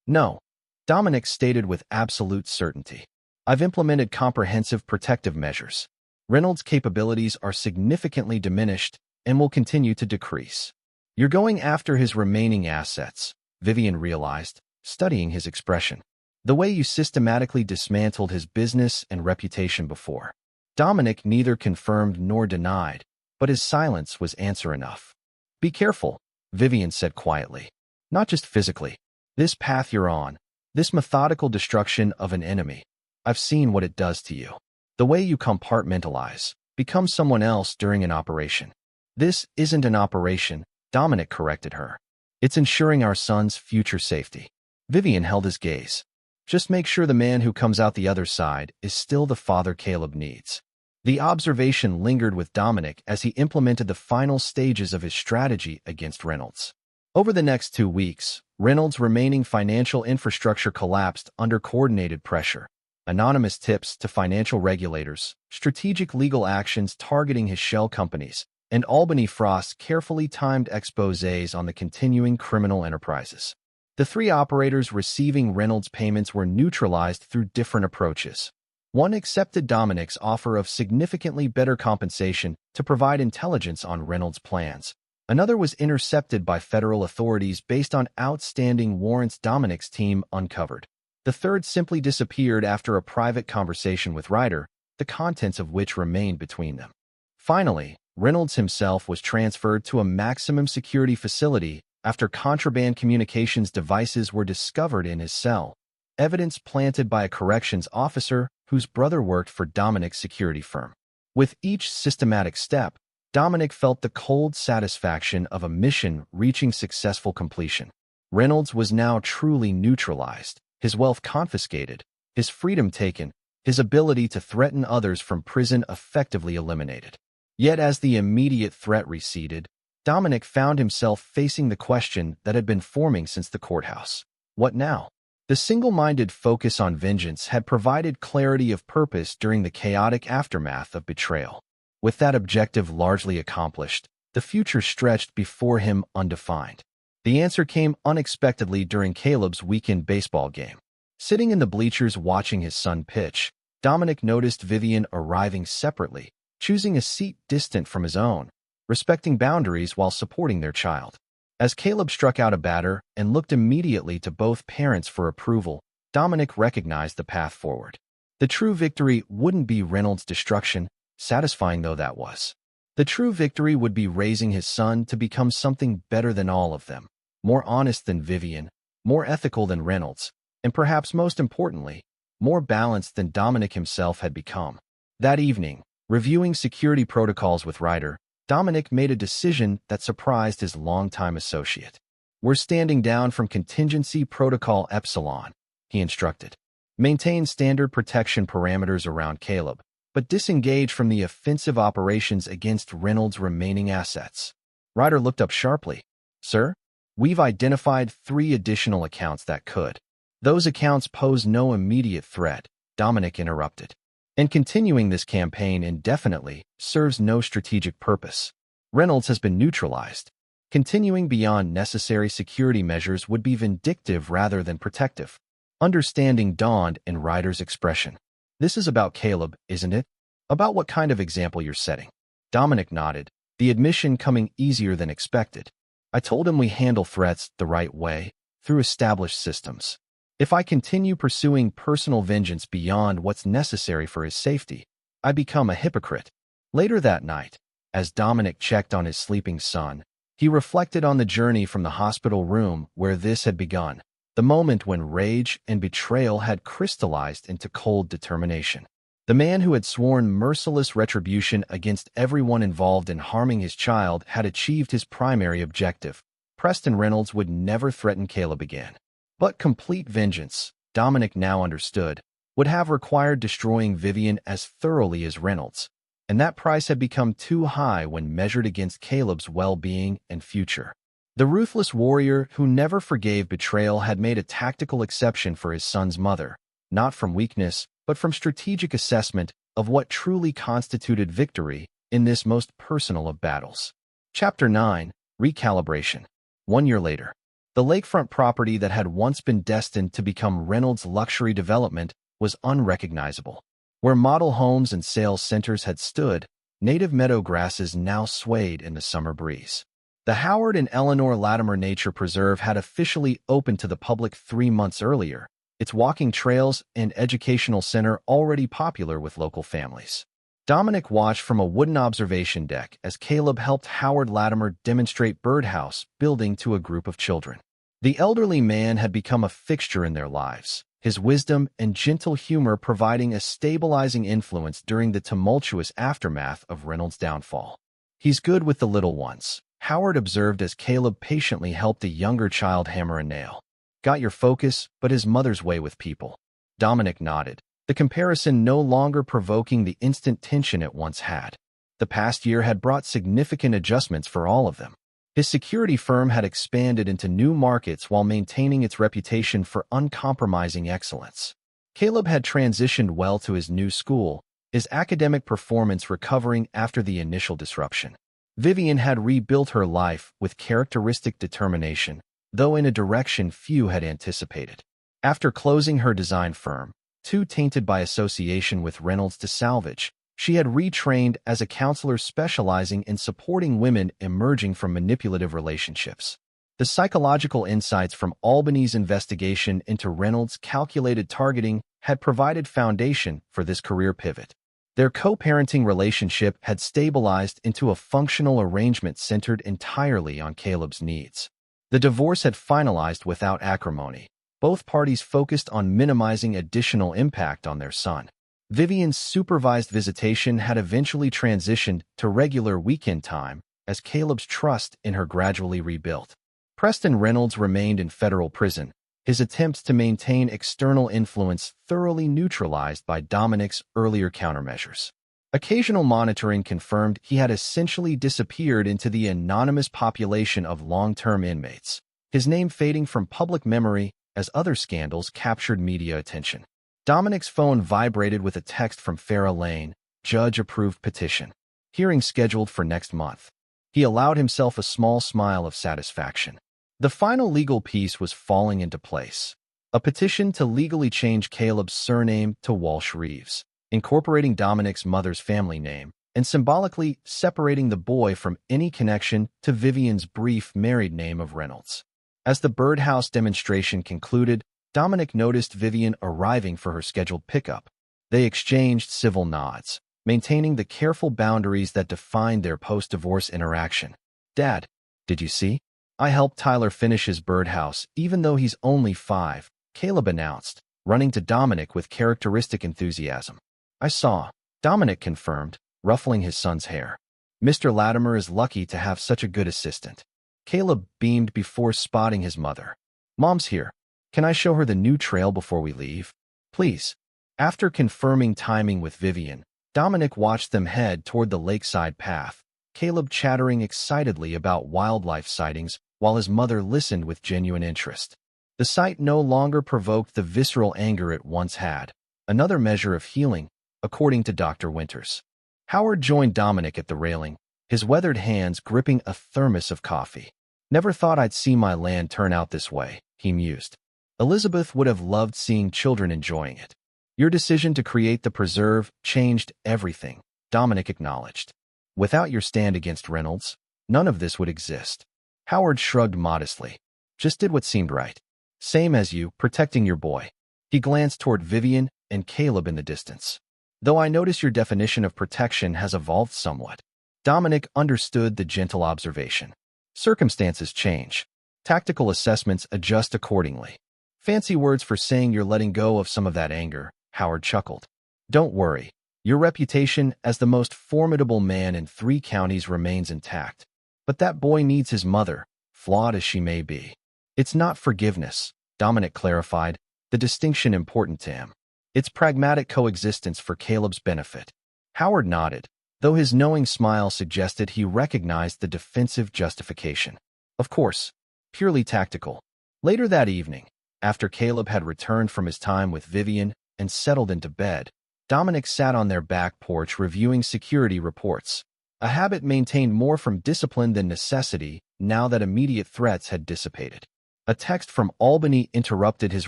"No," Dominic stated with absolute certainty. "I've implemented comprehensive protective measures. Reynolds' capabilities are significantly diminished and will continue to decrease." "You're going after his remaining assets," Vivian realized, studying his expression. "The way you systematically dismantled his business and reputation before." Dominic neither confirmed nor denied, but his silence was answer enough. "Be careful," Vivian said quietly. "Not just physically. This path you're on, this methodical destruction of an enemy, I've seen what it does to you. The way you compartmentalize, become someone else during an operation." "This isn't an operation," Dominic corrected her. "It's ensuring our son's future safety." Vivian held his gaze. "Just make sure the man who comes out the other side is still the father Caleb needs." The observation lingered with Dominic as he implemented the final stages of his strategy against Reynolds. Over the next 2 weeks, Reynolds' remaining financial infrastructure collapsed under coordinated pressure. Anonymous tips to financial regulators, strategic legal actions targeting his shell companies, and Albany Frost's carefully timed exposés on the continuing criminal enterprises. The three operators receiving Reynolds' payments were neutralized through different approaches. One accepted Dominic's offer of significantly better compensation to provide intelligence on Reynolds' plans. Another was intercepted by federal authorities based on outstanding warrants Dominic's team uncovered. The third simply disappeared after a private conversation with Ryder, the contents of which remained between them. Finally, Reynolds himself was transferred to a maximum security facility after contraband communications devices were discovered in his cell, evidence planted by a corrections officer whose brother worked for Dominic's security firm. With each systematic step, Dominic felt the cold satisfaction of a mission reaching successful completion. Reynolds was now truly neutralized, his wealth confiscated, his freedom taken, his ability to threaten others from prison effectively eliminated. Yet as the immediate threat receded, Dominic found himself facing the question that had been forming since the courthouse. What now? The single-minded focus on vengeance had provided clarity of purpose during the chaotic aftermath of betrayal. With that objective largely accomplished, the future stretched before him undefined. The answer came unexpectedly during Caleb's weekend baseball game. Sitting in the bleachers watching his son pitch, Dominic noticed Vivian arriving separately, choosing a seat distant from his own, respecting boundaries while supporting their child. As Caleb struck out a batter and looked immediately to both parents for approval, Dominic recognized the path forward. The true victory wouldn't be Reynolds' destruction, satisfying though that was. The true victory would be raising his son to become something better than all of them, more honest than Vivian, more ethical than Reynolds, and perhaps most importantly, more balanced than Dominic himself had become. That evening, reviewing security protocols with Ryder, Dominic made a decision that surprised his longtime associate. "We're standing down from Contingency Protocol Epsilon," he instructed. "Maintain standard protection parameters around Caleb, but disengage from the offensive operations against Reynolds' remaining assets." Ryder looked up sharply. "Sir? We've identified 3 additional accounts that could." "Those accounts pose no immediate threat," Dominic interrupted. "And continuing this campaign indefinitely serves no strategic purpose. Reynolds has been neutralized. Continuing beyond necessary security measures would be vindictive rather than protective." Understanding dawned in Ryder's expression. "This is about Caleb, isn't it? About what kind of example you're setting?" Dominic nodded, the admission coming easier than expected. "I told him we handle threats the right way, through established systems. If I continue pursuing personal vengeance beyond what's necessary for his safety, I become a hypocrite." Later that night, as Dominic checked on his sleeping son, he reflected on the journey from the hospital room where this had begun, the moment when rage and betrayal had crystallized into cold determination. The man who had sworn merciless retribution against everyone involved in harming his child had achieved his primary objective. Preston Reynolds would never threaten Caleb again. But complete vengeance, Dominic now understood, would have required destroying Vivian as thoroughly as Reynolds, and that price had become too high when measured against Caleb's well-being and future. The ruthless warrior who never forgave betrayal had made a tactical exception for his son's mother, not from weakness, but from strategic assessment of what truly constituted victory in this most personal of battles. Chapter 9, Recalibration. 1 year later. The lakefront property that had once been destined to become Reynolds' luxury development was unrecognizable. Where model homes and sales centers had stood, native meadow grasses now swayed in the summer breeze. The Howard and Eleanor Latimer Nature Preserve had officially opened to the public 3 months earlier, its walking trails and educational center already popular with local families. Dominic watched from a wooden observation deck as Caleb helped Howard Latimer demonstrate birdhouse building to a group of children. The elderly man had become a fixture in their lives, his wisdom and gentle humor providing a stabilizing influence during the tumultuous aftermath of Reynolds' downfall. "He's good with the little ones," Howard observed as Caleb patiently helped a younger child hammer a nail. "Got your focus, but his mother's way with people." Dominic nodded, the comparison no longer provoking the instant tension it once had. The past year had brought significant adjustments for all of them. His security firm had expanded into new markets while maintaining its reputation for uncompromising excellence. Caleb had transitioned well to his new school, his academic performance recovering after the initial disruption. Vivian had rebuilt her life with characteristic determination, though in a direction few had anticipated. After closing her design firm, too tainted by association with Reynolds to salvage, she had retrained as a counselor specializing in supporting women emerging from manipulative relationships. The psychological insights from Albany's investigation into Reynolds' calculated targeting had provided foundation for this career pivot. Their co-parenting relationship had stabilized into a functional arrangement centered entirely on Caleb's needs. The divorce had finalized without acrimony. Both parties focused on minimizing additional impact on their son. Vivian's supervised visitation had eventually transitioned to regular weekend time as Caleb's trust in her gradually rebuilt. Preston Reynolds remained in federal prison, his attempts to maintain external influence thoroughly neutralized by Dominic's earlier countermeasures. Occasional monitoring confirmed he had essentially disappeared into the anonymous population of long-term inmates, his name fading from public memory as other scandals captured media attention. Dominic's phone vibrated with a text from Farah Lane, judge-approved petition. Hearing scheduled for next month. He allowed himself a small smile of satisfaction. The final legal piece was falling into place. A petition to legally change Caleb's surname to Walsh-Reeves, incorporating Dominic's mother's family name, and symbolically separating the boy from any connection to Vivian's brief married name of Reynolds. As the birdhouse demonstration concluded, Dominic noticed Vivian arriving for her scheduled pickup. They exchanged civil nods, maintaining the careful boundaries that defined their post-divorce interaction. "Dad, did you see? I helped Tyler finish his birdhouse, even though he's only 5, Caleb announced, running to Dominic with characteristic enthusiasm. "I saw," Dominic confirmed, ruffling his son's hair. "Mr. Latimer is lucky to have such a good assistant." Caleb beamed before spotting his mother. "Mom's here. Can I show her the new trail before we leave?" "Please." After confirming timing with Vivian, Dominic watched them head toward the lakeside path, Caleb chattering excitedly about wildlife sightings while his mother listened with genuine interest. The sight no longer provoked the visceral anger it once had, another measure of healing, according to Dr. Winters. Howard joined Dominic at the railing, his weathered hands gripping a thermos of coffee. "Never thought I'd see my land turn out this way," he mused. "Elizabeth would have loved seeing children enjoying it." "Your decision to create the preserve changed everything," Dominic acknowledged. "Without your stand against Reynolds, none of this would exist." Howard shrugged modestly. "Just did what seemed right. Same as you, protecting your boy." He glanced toward Vivian and Caleb in the distance. "Though I notice your definition of protection has evolved somewhat." Dominic understood the gentle observation. "Circumstances change. Tactical assessments adjust accordingly." "Fancy words for saying you're letting go of some of that anger," Howard chuckled. "Don't worry. Your reputation as the most formidable man in 3 counties remains intact. But that boy needs his mother, flawed as she may be." "It's not forgiveness," Dominic clarified, the distinction important to him. "It's pragmatic coexistence for Caleb's benefit." Howard nodded, though his knowing smile suggested he recognized the defensive justification. "Of course, purely tactical." Later that evening, after Caleb had returned from his time with Vivian and settled into bed, Dominic sat on their back porch reviewing security reports, a habit maintained more from discipline than necessity now that immediate threats had dissipated. A text from Albany interrupted his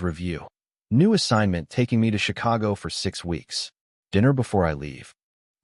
review. "New assignment taking me to Chicago for 6 weeks. Dinner before I leave."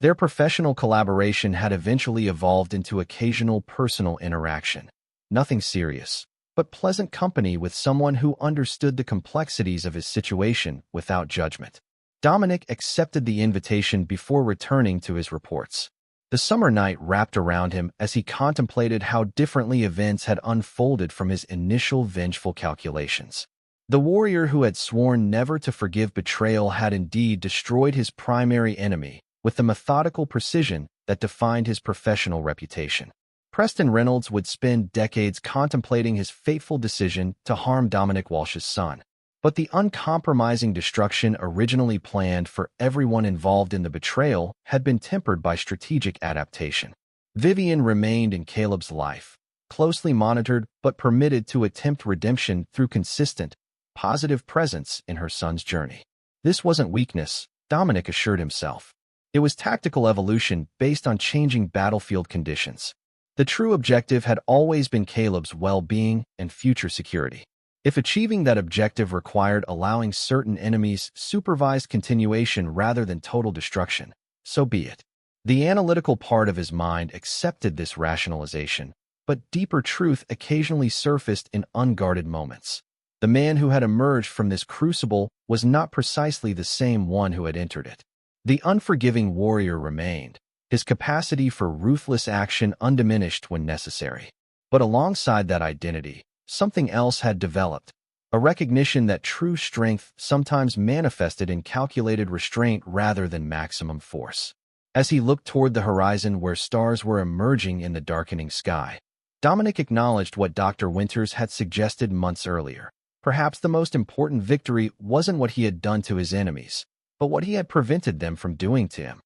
Their professional collaboration had eventually evolved into occasional personal interaction. Nothing serious, but pleasant company with someone who understood the complexities of his situation without judgment. Dominic accepted the invitation before returning to his reports. The summer night wrapped around him as he contemplated how differently events had unfolded from his initial vengeful calculations. The warrior who had sworn never to forgive betrayal had indeed destroyed his primary enemy with the methodical precision that defined his professional reputation. Preston Reynolds would spend decades contemplating his fateful decision to harm Dominic Walsh's son. But the uncompromising destruction originally planned for everyone involved in the betrayal had been tempered by strategic adaptation. Vivian remained in Caleb's life, closely monitored but permitted to attempt redemption through consistent, positive presence in her son's journey. This wasn't weakness, Dominic assured himself. It was tactical evolution based on changing battlefield conditions. The true objective had always been Caleb's well-being and future security. If achieving that objective required allowing certain enemies supervised continuation rather than total destruction, so be it. The analytical part of his mind accepted this rationalization, but deeper truth occasionally surfaced in unguarded moments. The man who had emerged from this crucible was not precisely the same one who had entered it. The unforgiving warrior remained, his capacity for ruthless action undiminished when necessary. But alongside that identity, something else had developed, a recognition that true strength sometimes manifested in calculated restraint rather than maximum force. As he looked toward the horizon where stars were emerging in the darkening sky, Dominic acknowledged what Dr. Winters had suggested months earlier. Perhaps the most important victory wasn't what he had done to his enemies, but what he had prevented them from doing to him.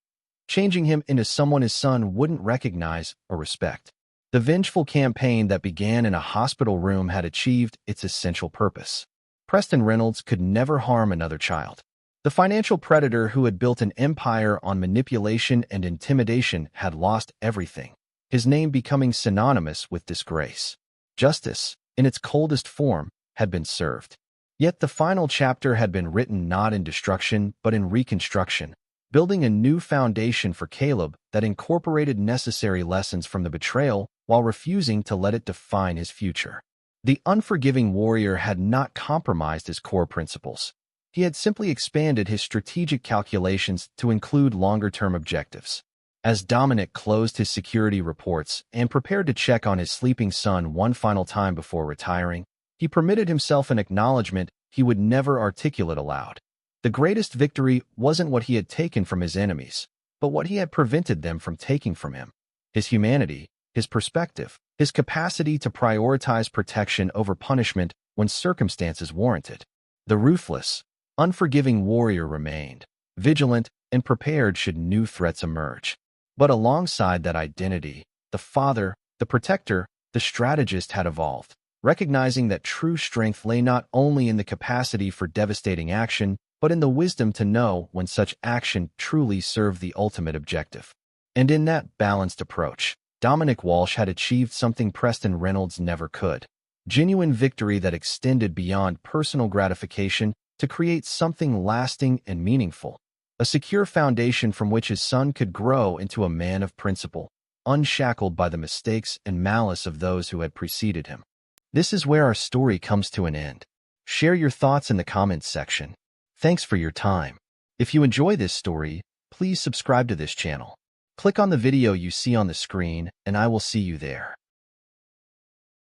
Changing him into someone his son wouldn't recognize or respect. The vengeful campaign that began in a hospital room had achieved its essential purpose. Preston Reynolds could never harm another child. The financial predator who had built an empire on manipulation and intimidation had lost everything, his name becoming synonymous with disgrace. Justice, in its coldest form, had been served. Yet the final chapter had been written not in destruction but in reconstruction, building a new foundation for Caleb that incorporated necessary lessons from the betrayal while refusing to let it define his future. The unforgiving warrior had not compromised his core principles. He had simply expanded his strategic calculations to include longer-term objectives. As Dominic closed his security reports and prepared to check on his sleeping son one final time before retiring, he permitted himself an acknowledgement he would never articulate aloud. The greatest victory wasn't what he had taken from his enemies, but what he had prevented them from taking from him. His humanity, his perspective, his capacity to prioritize protection over punishment when circumstances warranted. The ruthless, unforgiving warrior remained, vigilant and prepared should new threats emerge. But alongside that identity, the father, the protector, the strategist had evolved, recognizing that true strength lay not only in the capacity for devastating action, but in the wisdom to know when such action truly served the ultimate objective. And in that balanced approach, Dominic Walsh had achieved something Preston Reynolds never could: genuine victory that extended beyond personal gratification to create something lasting and meaningful, a secure foundation from which his son could grow into a man of principle, unshackled by the mistakes and malice of those who had preceded him. This is where our story comes to an end. Share your thoughts in the comments section. Thanks for your time. If you enjoy this story, please subscribe to this channel. Click on the video you see on the screen, and I will see you there.